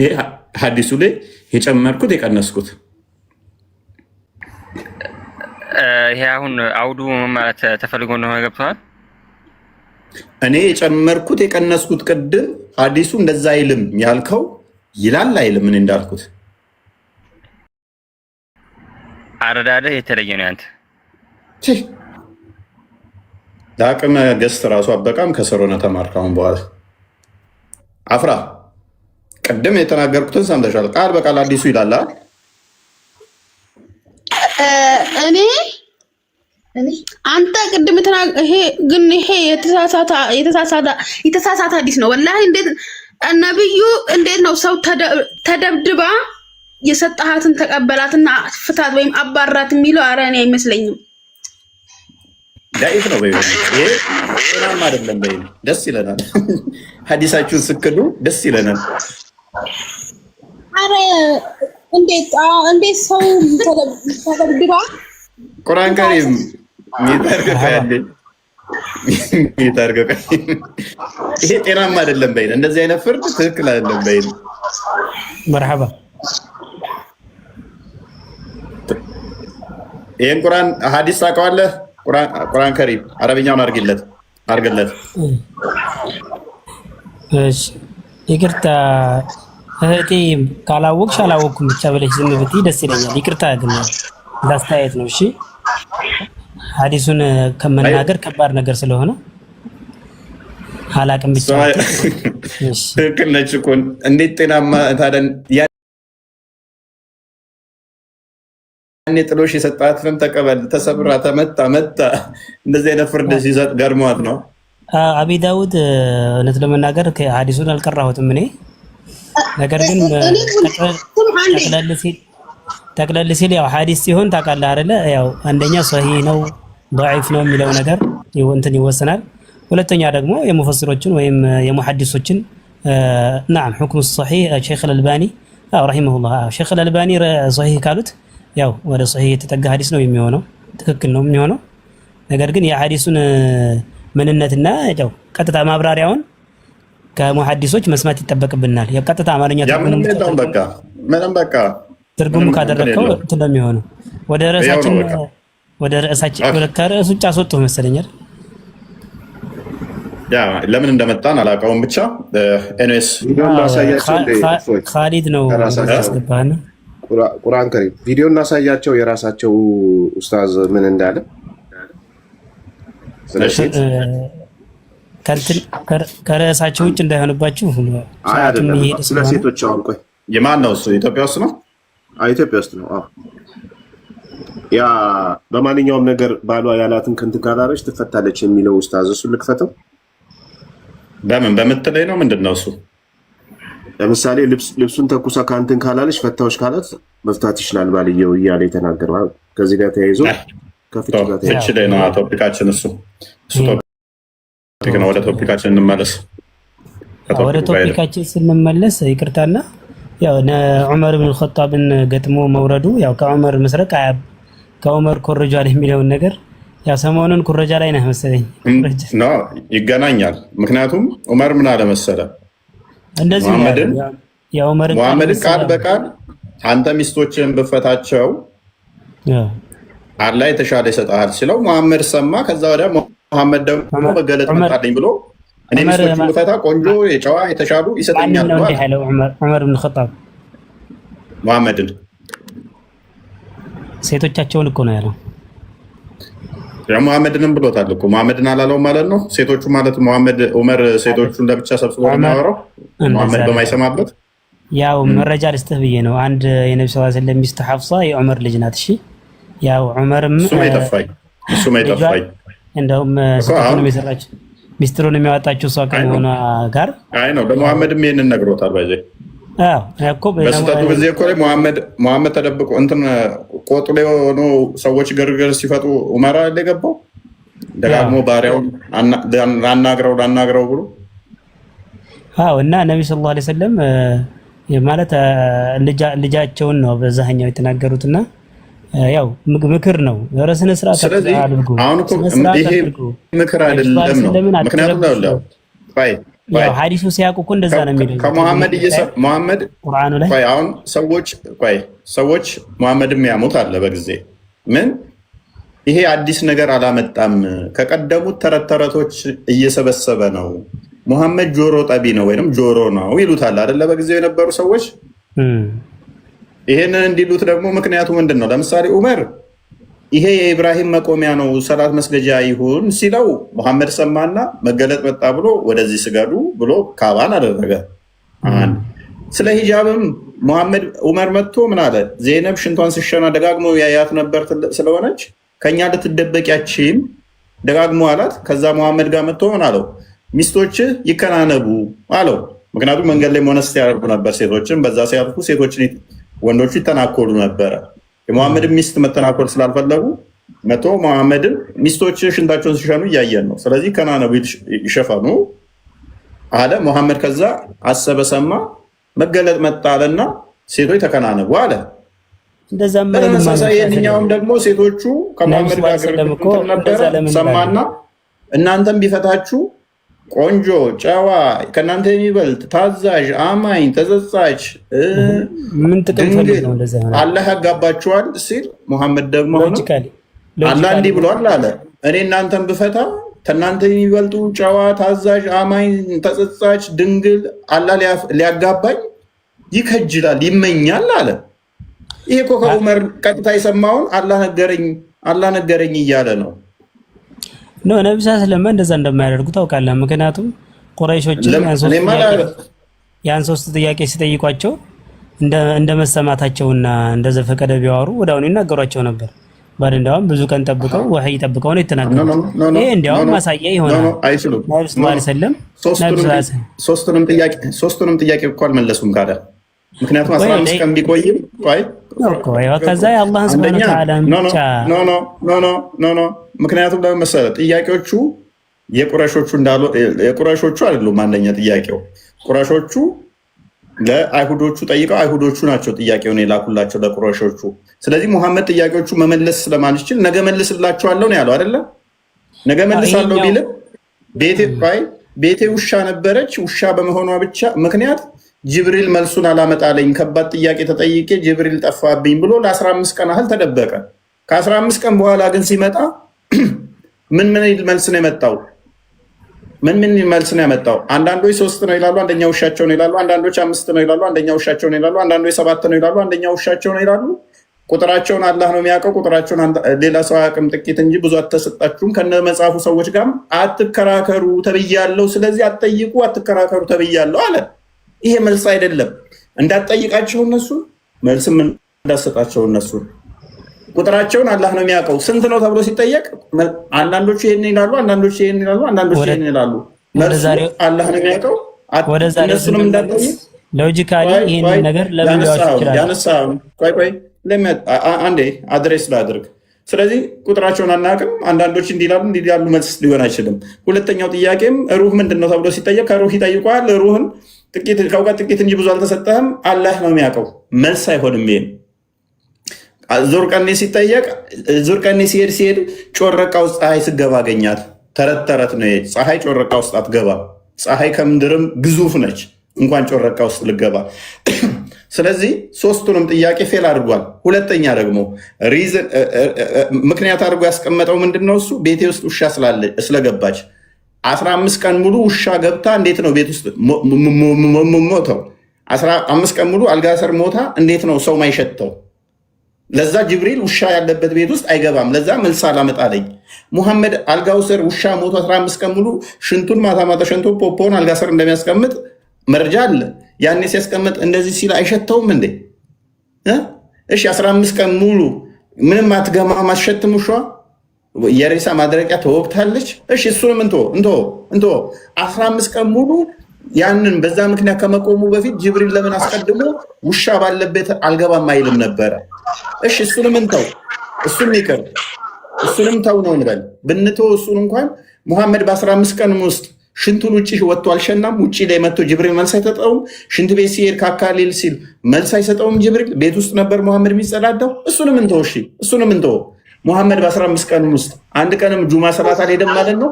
ሀዲሱ ላይ የጨመርኩት የቀነስኩት? ይሄ አሁን አውዱ ማለት ተፈልጎ እንደሆነ ገብተዋል። እኔ የጨመርኩት የቀነስኩት ቅድም ሀዲሱ እንደዛ አይልም ያልከው ይላል አይልም? እኔ እንዳልኩት አረዳደ የተለየ ነው ያንተ። ለአቅመ ገስት ራሱ አበቃም ከሰሮነ ተማርክ። አሁን በኋላ አፍራ ቅድም የተናገርኩትን ሰምተሻል። ቃል በቃል አዲሱ ይላል። እኔ አንተ ቅድም ይሄ የተሳሳተ ሐዲስ ነው ወላሂ። እንዴት ነብዩ እንዴት ነው ሰው ተደብድባ የሰጣሃትን ተቀበላትና ፍታት ወይም አባራት የሚለው? ኧረ እኔ አይመስለኝም። ዳኢፍ ነው በይ። ይሄ ጤናማ አይደለም በይ። ደስ ይለናል ሐዲሳችሁን ስክዱ ደስ ይለናል። ኧረ እንዴት ሰው ተደብድባ ቁርአን ከሪም ይታርገቀ ይሄ ጤናማ አይደለም በይ። እንደዚህ አይነት ፍርድ ትክክል አይደለም በይ። መርሐባ ይሄን ቁርአን ሐዲስ ታውቀዋለህ? ቁርአን ከሪም አረብኛውን አርግለት። እሺ ይቅርታ እህቴ፣ ካላወቅሽ አላወቅኩም ብቻ ብለሽ ዝም ብትይ ደስ ይለኛል። ይቅርታ ግን እንዳስተያየት ነው። እሺ ሐዲሱን ከመናገር ከባድ ነገር ስለሆነ አላቅም ብቻ። ትክክል ነች እኮ። እንዴት ጤናማ ታዲያ? ያኔ ጥሎሽ የሰጣትንም ተቀበል፣ ተሰብራ ተመታ እንደዚህ አይነት ፍርድ ሲሰጥ ገርሟት ነው። አቢ ዳውድ እውነት ለመናገር ሐዲሱን አልቀራሁትም እኔ። ነገር ግን ጠቅለል ሲል ያው ሐዲስ ሲሆን ታውቃለህ አይደለ? ያው አንደኛ ሶሂህ ነው ضعيف ነው የሚለው ነገር እንትን ይወሰናል። ሁለተኛ ደግሞ የሙፈሲሮችን ወይም የሙሐዲሶችን نعم حكم الصحيح ሼክ አልአልባኒ ረሂመሁላህ ሼክ አልአልባኒ ሶሂህ ካሉት ያው ወደ ሶሂህ የተጠጋ ሐዲስ ነው የሚሆነው፣ ትክክል ነው የሚሆነው። ነገር ግን የሐዲሱን ምንነትና ያው ቀጥታ ማብራሪያውን ከሙሐዲሶች መስማት ይጠበቅብናል። የቀጥታ አማርኛ ትርጉሙ ካደረከው እንትን ነው የሚሆነው። ወደ ርዕሳችን ከርዕሱ ውጭ አስወጡህ መሰለኛል። ለምን እንደመጣን አላውቀውም። ብቻ ኤንኤስ ካሊድ ነው ያስገባህና ቁርአን ከሪም ቪዲዮ እናሳያቸው፣ የራሳቸው ኡስታዝ ምን እንዳለ ከርዕሳቸው ውጭ እንዳይሆንባችሁ። ስለ ሴቶች አሁን ቆይ፣ የማን ነው እሱ? ኢትዮጵያ ውስጥ ነው? ኢትዮጵያ ውስጥ ነው። ያ በማንኛውም ነገር ባሏ ያላትን ከንት ካላለች ትፈታለች የሚለው ኡስታዝ፣ እሱ ልክፈተው። በምትለይ ነው ምንድን ነው እሱ? ለምሳሌ ልብሱን ተኩሳ ከአንትን ካላለች ፈታዎች ካላት መፍታት ይችላል ባልየው እያለ የተናገረው ከዚህ ጋር ተያይዞ ከፍች ጋር ተያይዞ ላይ ነው ቶፒካችን። እሱ ቶፒክ ነው። ወደ ቶፒካችን እንመለስ። ወደ ቶፒካችን ስንመለስ ይቅርታና ያው ዑመር ብን ኸጣብን ገጥሞ መውረዱ ያው ከዑመር መስረቅ ከዑመር ኮረጃል የሚለውን ነገር ያው ሰሞኑን ኩረጃ ላይ ነህ መሰለኝ። ይገናኛል። ምክንያቱም ዑመር ምን አለ መሰለ እንደዚህ ሙሐመድን ቃል በቃል አንተ ሚስቶችን ብፈታቸው አላህ የተሻለ ይሰጣል ሲለው ሙሐመድ ሰማ። ከዛ ወዲያ ሙሐመድ ደግሞ መገለጥ መጣልኝ ብሎ እኔ ሚስቶችን ብፈታ ቆንጆ የጨዋ የተሻሉ ይሰጠኛል ነው ያለው ዑመር ብን ኸጣብ ሙሐመድን። ሴቶቻቸውን እኮ ነው ያለው። ሙሐመድንም ብሎታል እኮ ሙሐመድን አላለው ማለት ነው። ሴቶቹ ማለት ሙሐመድ ዑመር ሴቶቹን ለብቻ ሰብስቦ የሚያወራው ሙሐመድ በማይሰማበት ያው መረጃ ልስጥህ ብዬ ነው። አንድ የነብዩ ሰለላሁ ዐለይሂ ወሰለም ሚስት ሐፍሳ የዑመር ልጅ ናት። እሺ ያው ዑመርም እሱ ማይጠፋኝ እንደውም ሴቶቹንም የሰራች ሚስጥሩን የሚያወጣችው እሷ ከመሆኗ ጋር አይ ነው ለሙሐመድም ይሄንን ነግሮታል። ባይዘ እኮ በስተቱ ጊዜ እኮ ላይ ሙሐመድ ተደብቆ እንትን ቆጡ ላይ ሆኖ ሰዎች ግርግር ሲፈጡ ዑመር አይደል የገባው ደጋግሞ ባሪያውን ላናግረው ብሎ እና ነብዩ ሰለላሁ ዐለይሂ ወሰለም ማለት ልጃቸውን ነው በዛኛው የተናገሩትና ያው ምክር ነው ረስነ ስርዓት አድርጉ። አሁን እኮ ይሄ ምክር አይደለም ነው። ምክንያቱም ነው ያው ሐዲሱ ሲያውቁ እኮ እንደዛ ነው የሚለው ከሙሐመድ ቁርአኑ ላይ አሁን ሰዎች ሙሐመድም ያሙት አለ በጊዜ ምን ይሄ አዲስ ነገር አላመጣም፣ ከቀደሙት ተረት ተረቶች እየሰበሰበ ነው። ሙሐመድ ጆሮ ጠቢ ነው ወይንም ጆሮ ነው ይሉታል አይደለ? በጊዜው የነበሩ ሰዎች ይሄንን እንዲሉት ደግሞ ምክንያቱ ምንድን ነው? ለምሳሌ ዑመር ይሄ የኢብራሂም መቆሚያ ነው ሰላት መስገጃ ይሁን ሲለው ሙሐመድ ሰማና መገለጥ መጣ ብሎ ወደዚህ ስገዱ ብሎ ካባን አደረገ። ስለ ሂጃብም ዑመር መጥቶ ምን አለ? ዜነብ ሽንቷን ስሸና ደጋግሞ ያያት ነበር ስለሆነች ከኛ ልትደበቂያችም ደጋግሞ አላት። ከዛ ሙሐመድ ጋር መጥቶ ምን አለው? ሚስቶች ይከናነቡ አለው። ምክንያቱም መንገድ ላይ ሞነስ ያደርጉ ነበር ሴቶችን፣ በዛ ሲያልፉ ሴቶችን ወንዶቹ ይተናኮሉ ነበረ። የሙሐመድን ሚስት መተናኮል ስላልፈለጉ መቶ ሙሐመድን ሚስቶች ሽንታቸውን ሲሸኑ እያየን ነው፣ ስለዚህ ከናነቡ ይሸፈኑ አለ ሙሐመድ። ከዛ አሰበ ሰማ፣ መገለጥ መጣ አለና ሴቶች ተከናነቡ አለ። በተመሳሳይ የትኛውም ደግሞ ሴቶቹ ከሙሐመድ ጋር ነበረ ሰማና እናንተም ቢፈታችሁ ቆንጆ ጨዋ ከእናንተ የሚበልጥ ታዛዥ አማኝ ተጸጻች ድንግል አላህ ያጋባችኋል ሲል ሙሐመድ ደግሞ አላህ እንዲህ ብሏል አለ። እኔ እናንተን ብፈታ ከእናንተ የሚበልጡ ጨዋ ታዛዥ አማኝ ተጸጻች ድንግል አላህ ሊያጋባኝ ይከጅላል ይመኛል አለ። ይሄ እኮ ከዑመር ቀጥታ የሰማውን አላህ ነገረኝ እያለ ነው። ነብዩ ሰለላሁ እንደዛ እንደማያደርጉ ታውቃለህ። ምክንያቱም ቁረይሾችን ያን ሶስት ጥያቄ ሲጠይቋቸው እንደ መሰማታቸውና እንደዘፈቀደ ቢያወሩ ወዳውኑ ይናገሯቸው ነበር። እንደውም ብዙ ቀን ጠብቀው ወህይ ጠብቀው ነው የተናገሩት። ይሄ እንዲያውም ማሳያ ይሆናል። ነብዩ ሰለላሁ ዐለይሂ ወሰለም ሶስቱንም ጥያቄ እኮ አልመለሱም ካለ ምክንያቱም 15 ቀን ቢቆይም ከዛ የአላህን ሱብሃነሁ ወተዓላ ብቻ ምክንያቱም ለምን መሰለህ ጥያቄዎቹ የቁረሾቹ አይደሉም። አንደኛ ጥያቄው ቁረሾቹ ለአይሁዶቹ ጠይቀው አይሁዶቹ ናቸው ጥያቄውን የላኩላቸው ለቁረሾቹ። ስለዚህ ሙሐመድ ጥያቄዎቹ መመለስ ስለማንችል ነገ መልስላቸዋለሁ ነው ያለው አይደለ? ነገ መልሳለሁ ቢልም ቤቴ ውሻ ነበረች፣ ውሻ በመሆኗ ብቻ ምክንያት ጅብሪል መልሱን አላመጣለኝ፣ ከባድ ጥያቄ ተጠይቄ ጅብሪል ጠፋብኝ ብሎ ለ15 ቀን ያህል ተደበቀ። ከ15 ቀን በኋላ ግን ሲመጣ ምን መልስ ነው የመጣው? ምን መልስ ነው ያመጣው? አንዳንዶች 3 ነው ይላሉ፣ አንደኛ ውሻቸው ነው ይላሉ። አንዳንዶች 5 ነው ይላሉ፣ አንደኛ ውሻቸው ነው ይላሉ። አንዳንዶች 7 ነው ይላሉ፣ አንደኛ ውሻቸው ነው ይላሉ። ቁጥራቸውን አላህ ነው የሚያውቀው። ቁጥራቸውን ሌላ ሰው አያውቅም፣ ጥቂት እንጂ ብዙ አልተሰጣችሁም። ከነ መጽሐፉ ሰዎች ጋርም አትከራከሩ ተብያለሁ። ስለዚህ አትጠይቁ፣ አትከራከሩ ተብያለሁ አለ። ይሄ መልስ አይደለም። እንዳትጠይቃቸው እነሱ መልስም እንዳትሰጣቸው እነሱ ቁጥራቸውን አላህ ነው የሚያውቀው። ስንት ነው ተብሎ ሲጠየቅ አንዳንዶቹ ይሄን ይላሉ፣ አንዳንዶቹ ይሄን ይላሉ፣ አንዳንዶቹ ይሄን ይላሉ። መልሱ አላህ ነው የሚያውቀው። እነሱንም እንዳትጠይቅ ሎጂካሊ ይሄን ነገር ለምን ሊዋሽ ይችላል? ያነሳው ቆይ አንዴ አድሬስ ላድርግ። ስለዚህ ቁጥራቸውን አናውቅም፣ አንዳንዶች እንዲህ ያሉ መልስ ሊሆን አይችልም። ሁለተኛው ጥያቄም ሩህ ምንድን ነው ተብሎ ሲጠየቅ ከሩህ ይጠይቋል። ሩህን ከእውቀት ጥቂት እንጂ ብዙ አልተሰጠህም። አላህ ነው የሚያውቀው። መልስ አይሆንም። ይሄን ዙርቀኔ ሲጠየቅ ዙርቀኔ ሲሄድ ጮረቃ ውስጥ ፀሐይ ስገባ አገኛት። ተረት ነው ይሄ። ፀሐይ ጮረቃ ውስጥ አትገባ። ፀሐይ ከምድርም ግዙፍ ነች፣ እንኳን ጮረቃ ውስጥ ልገባ። ስለዚህ ሶስቱንም ጥያቄ ፌል አድርጓል። ሁለተኛ ደግሞ ምክንያት አድርጎ ያስቀመጠው ምንድነው? እሱ ቤቴ ውስጥ ውሻ ስለገባች 15 ቀን ሙሉ ውሻ ገብታ እንዴት ነው ቤት ውስጥ ሞተው? 15 ቀን ሙሉ አልጋ ስር ሞታ እንዴት ነው ሰው ማይሸተው? ለዛ ጅብሪል ውሻ ያለበት ቤት ውስጥ አይገባም። ለዛ መልስ አላመጣለኝ። ሙሐመድ አልጋው ስር ውሻ ሞቶ 15 ቀን ሙሉ ሽንቱን ማታ ማታ ሸንቶ ፖፖን አልጋ ስር እንደሚያስቀምጥ መረጃ አለ። ያኔ ሲያስቀምጥ እንደዚህ ሲል አይሸተውም እንዴ? እሺ 15 ቀን ሙሉ ምንም አትገማም አትሸትም ውሻ? የሬሳ ማድረቂያ ተወቅታለች። እሺ እሱንም እንቶ 15 ቀን ሙሉ ያንን በዛ ምክንያት ከመቆሙ በፊት ጅብሪል ለምን አስቀድሞ ውሻ ባለበት አልገባም አይልም ነበረ? እሺ እሱንም እንተው፣ እሱን ይቅር፣ እሱንም ተው ነው እንበል። ብንተው እሱን እንኳን ሙሐመድ በ15 ቀን ውስጥ ሽንቱን ውጭ ወጥቶ አልሸናም? ውጭ ላይ መጥቶ ጅብሪል መልስ አይሰጠውም? ሽንት ቤት ሲሄድ ካካሊል ሲል መልስ አይሰጠውም? ጅብሪል ቤት ውስጥ ነበር ሙሐመድ የሚጸዳዳው። እሱንም እንተው። እሺ እሱንም እንተው። ሙሐመድ በ15 ቀን ውስጥ አንድ ቀንም ጁማ ሰላት አልሄደም ማለት ነው?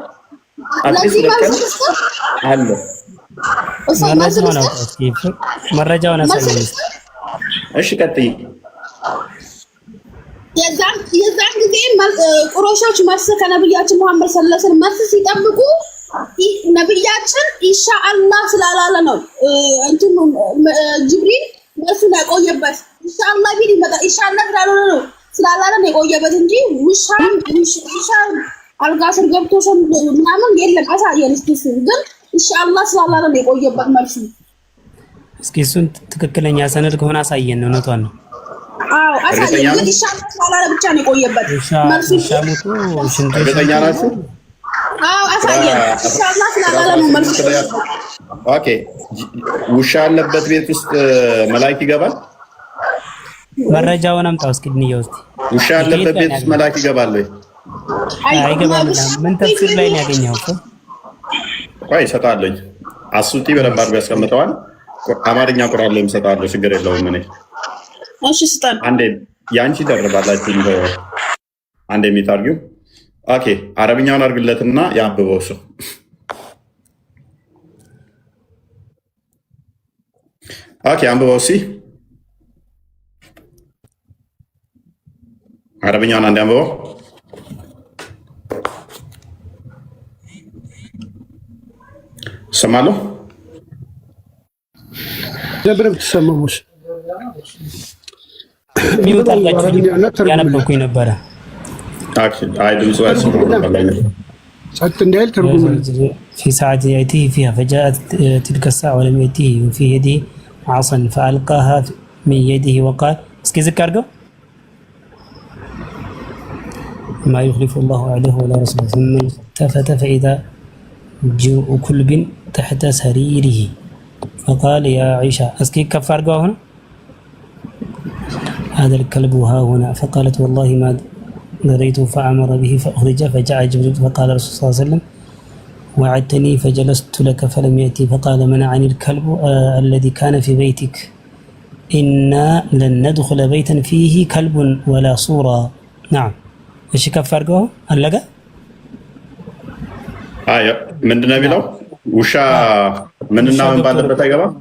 አትሊስት ለቀን አለ መረጃውን አሳየኝ። እሺ ቀጥይ። የዛን ጊዜ ቁረይሾች መልስ ከነብያችን መሐመድ ሰለላሁ ዐለይሂ ወሰለም መልስ ሲጠብቁ ነብያችን ኢንሻአላህ ስላላለ ነው እንትኑ ጅብሪል መልሱን ያቆየበት። ኢንሻአላህ ቢል ይመጣ ኢንሻአላህ ስላላለ ነው የቆየበት እንጂ ውሻ አልጋ ስር ገብቶ ሰው ምናምን የለም። አሳየን እስኪ ግን ኢንሻአላህ ስላላለ ነው የቆየበት መልሱ። እስኪ እሱን ትክክለኛ ሰነድ ከሆነ አሳየን። እውነቷን ነው። አዎ አሳየን። ግን ኢንሻአላህ ስላላለ ብቻ ነው የቆየበት መልሱ። እርግጠኛ ናችሁ? አዎ አሳየን። ኢንሻአላህ ስላላለ ነው መልሱ። ኦኬ ውሻ ያለበት ቤት ውስጥ መላእክት ይገባል? መረጃውን አምጣው እስኪ እንየው። እስኪ ውሻ ያለበት ቤት ውስጥ መላእክት ይገባል ወይ? አይገባም። ምን ተፍሲር ላይ ነው ያገኘው? ቆይ እሰጣለሁ። አሱቲ በደንብ አድርጎ ያስቀምጠዋል። አማርኛ ቁርአን ላይ እሰጣለሁ፣ ችግር የለውም። እኔ እሺ ስጠን። አንዴ ያንቺ ደርባላችሁ አንዴ የሚታርጊው ኦኬ። አረብኛውን አድርግለትና ያንብበው እሱ። ኦኬ አንብበው እስኪ አረብኛውን አንዴ አንብበው። ሰማለሁ ደብረም ተሰማሙሽ ያነበብኩኝ ነበረ። አይ ድምፁ አይሰማም። ጸጥ እንዳይል ትርጉም في ساعة يأتيه فيها فجاءت تلك الساعة ولم يأتيه وفي يده عصا فألقاها من يده وقال اسكي ذكرته ما يخلف الله عليه ولا رسوله ثم التفت فإذا جوء كلب تحت سريره فقال يا عائشة اسكي كفارقه هنا هذا الكلب ها هنا فقالت والله ما دريته فأمر به فأخرج فجاء جبريل فقال رسول الله صلى الله عليه وسلم وعدتني فجلست لك فلم يأتي فقال منعني الكلب الذي كان في بيتك إنا لن ندخل بيتا فيه كلب ولا صورة. نعم ايش كفارقه አለቀ። አይ ምንድነው የሚለው? ውሻ ምንና ምን ባለበት አይገባም?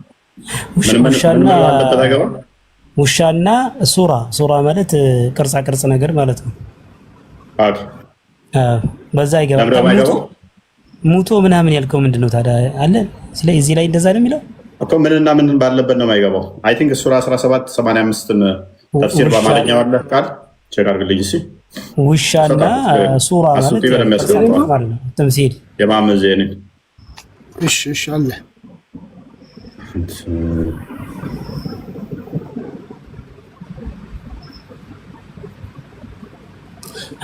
ውሻና ሱራ ማለት ቅርጻ ቅርጽ ነገር ማለት ነው። አዎ በዛ አይገባም። ሙቶ ምናምን ያልከው ምንድነው ታዲያ? አለ ስለዚህ እዚህ ላይ እንደዛ ነው የሚለው እኮ ምንና ምን ባለበት ነው የማይገባው። አይ ቲንክ ሱራ 1785 ተፍሲር በአማርኛው አለ ቃል ቼክ አድርግልኝ እስኪ። ውሻና ሱራ ማለት ተምሲል የማመዘን እሺ አለ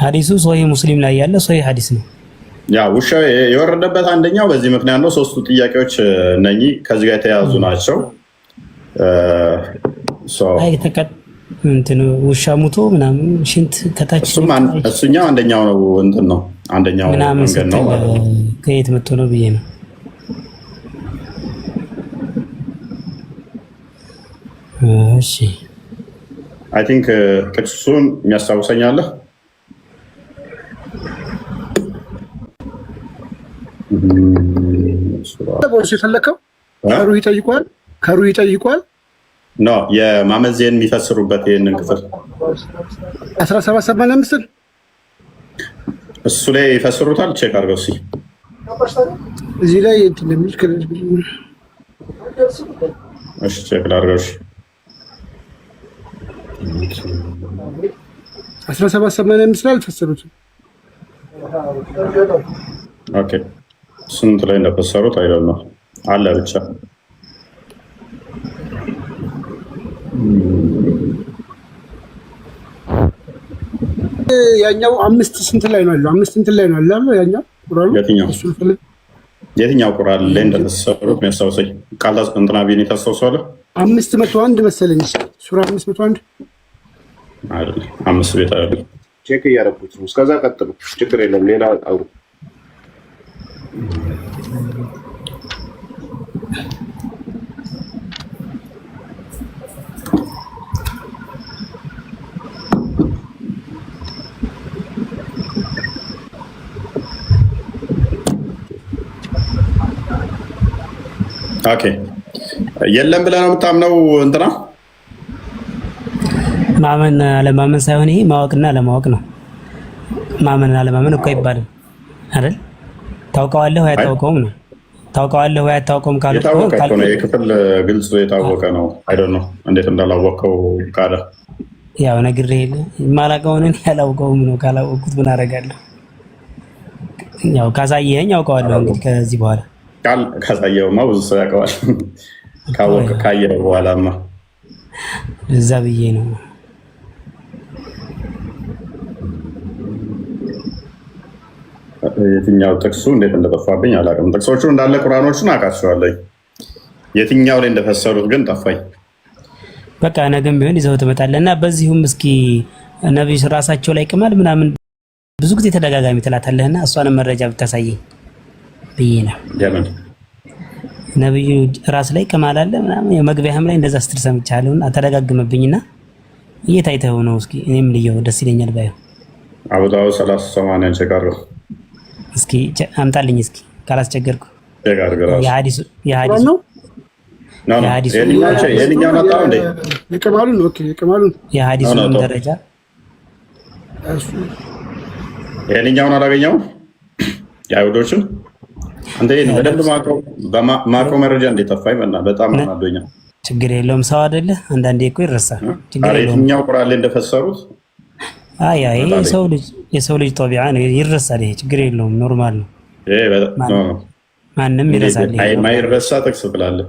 ሐዲሱ ሶሂህ ሙስሊም ላይ ያለ ሶሂህ ሐዲስ ነው። ያ ውሻ የወረደበት አንደኛው በዚህ ምክንያት ነው። ሶስቱ ጥያቄዎች እነኚህ ከዚህ ጋር የተያዙ ናቸው። ውሻ ሙቶ ምናምን ሽንት ከታች እሱኛው አንደኛው ነው እንትን ነው አንደኛው መንገድ ነው። ከየት መጥቶ ነው ብዬ ነው። እሺ አይ ቲንክ ጥቅሱን የሚያስታውሰኛለህ ቦርስ የፈለከው ከሩ ይጠይቋል ኖ የማመዜን የሚፈስሩበት ይሄንን ክፍል 1785 እሱ ላይ ይፈስሩታል። ቼክ አድርገው እስኪ እዚህ ላይ እንደሚል እሺ ቼክ አድርገው። እሺ 1785 ላይ አልፈሰሩትም። ኦኬ ስንት ላይ እንደፈሰሩት አይደለም አለ ብቻ ያኛው 5 ስንት ላይ ነው ያለው? 5 ስንት ላይ ነው ያለው? ያኛው ቁርአኑ የትኛው ቁርአን ላይ እንደተሰሩት የሚያስታውሰኝ ቃል እንትና ቢኒ ታስታውሳለህ? 501 መሰለኝ ሱራ 501 አይደል? 5 ቤት አይደል? ቼክ እያደረኩት ነው። እስከዛ ቀጥሉ፣ ችግር የለም። ሌላ አውሩ። ኦኬ የለም ብለህ ነው የምታምነው? እንትና ማመን አለማመን ሳይሆን ይሄ ማወቅና አለማወቅ ነው። ማመን አለማመን እኮ አይባልም አይደል? ታውቀዋለህ ወይ አታውቀውም ነው። ታውቀዋለህ ወይ አታውቀውም ካለ የታወቀ ነው። የክፍል ግልጽ የታወቀ ነው። አይደል ነው እንዴት እንዳላወቀው ካለ ያው ነግሬህ የለ የማላውቀውን እኔ ያላውቀውም ነው። ካላወቅኩት ምን አደርጋለሁ? ያው ካሳየኸኝ አውቀዋለሁ። እንግዲህ ከዚህ በኋላ ቃል ካሳየውማ ብዙ ሰው ያውቀዋል። ካወቀ ካየው በኋላማ እዛ ብዬ ነው። የትኛው ጥቅሱ እንዴት እንደጠፋብኝ አላውቅም። ጥቅሶቹ እንዳለ ቁርአኖቹን አውቃቸዋለሁ። የትኛው ላይ እንደፈሰሩት ግን ጠፋኝ። በቃ ነገም ቢሆን ይዘው ትመጣለህ እና በዚሁም እስኪ ነብዩ ራሳቸው ላይ ቅማል ምናምን ብዙ ጊዜ ተደጋጋሚ ትላታለህና እሷንም መረጃ ብታሳየኝ ብዬ ነው። ለምን ነብዩ ራስ ላይ ቅማል አለ ምናምን የመግቢያህም ላይ እንደዛ ስትል ሰምቻለሁና ተደጋግመብኝና እየታይተው ነው። እስኪ እኔም ልየው ደስ ይለኛል ባየው። አቡዳው 30 ቼክ አድርገው እስኪ አምጣልኝ እስኪ ካላስቸገርኩ ቼክ አድርገው። የሐዲሱ ነው የትኛው ነው እንዴ? የቅማሉን ኦኬ የቅማሉን የሐዲሱን ደረጃ የትኛውን አላገኘውም? የአይሁዶችን አንተ ይሄን በደንብ ማቆ መረጃ እንዴት ጠፋኝ? በጣም አናዶኛል። ችግር የለውም ሰው አይደለ? አንዳንዴ እኮ ይረሳል። ችግር የለውም። የትኛው ቁርአን ላይ እንደፈሰሩት አይ የሰው ልጅ ጦቢዓ ነው፣ ይረሳል። ይሄ ችግር የለውም ኖርማል ነው። ማንም ይረሳል። ማይረሳ ጥቅስ ብላለህ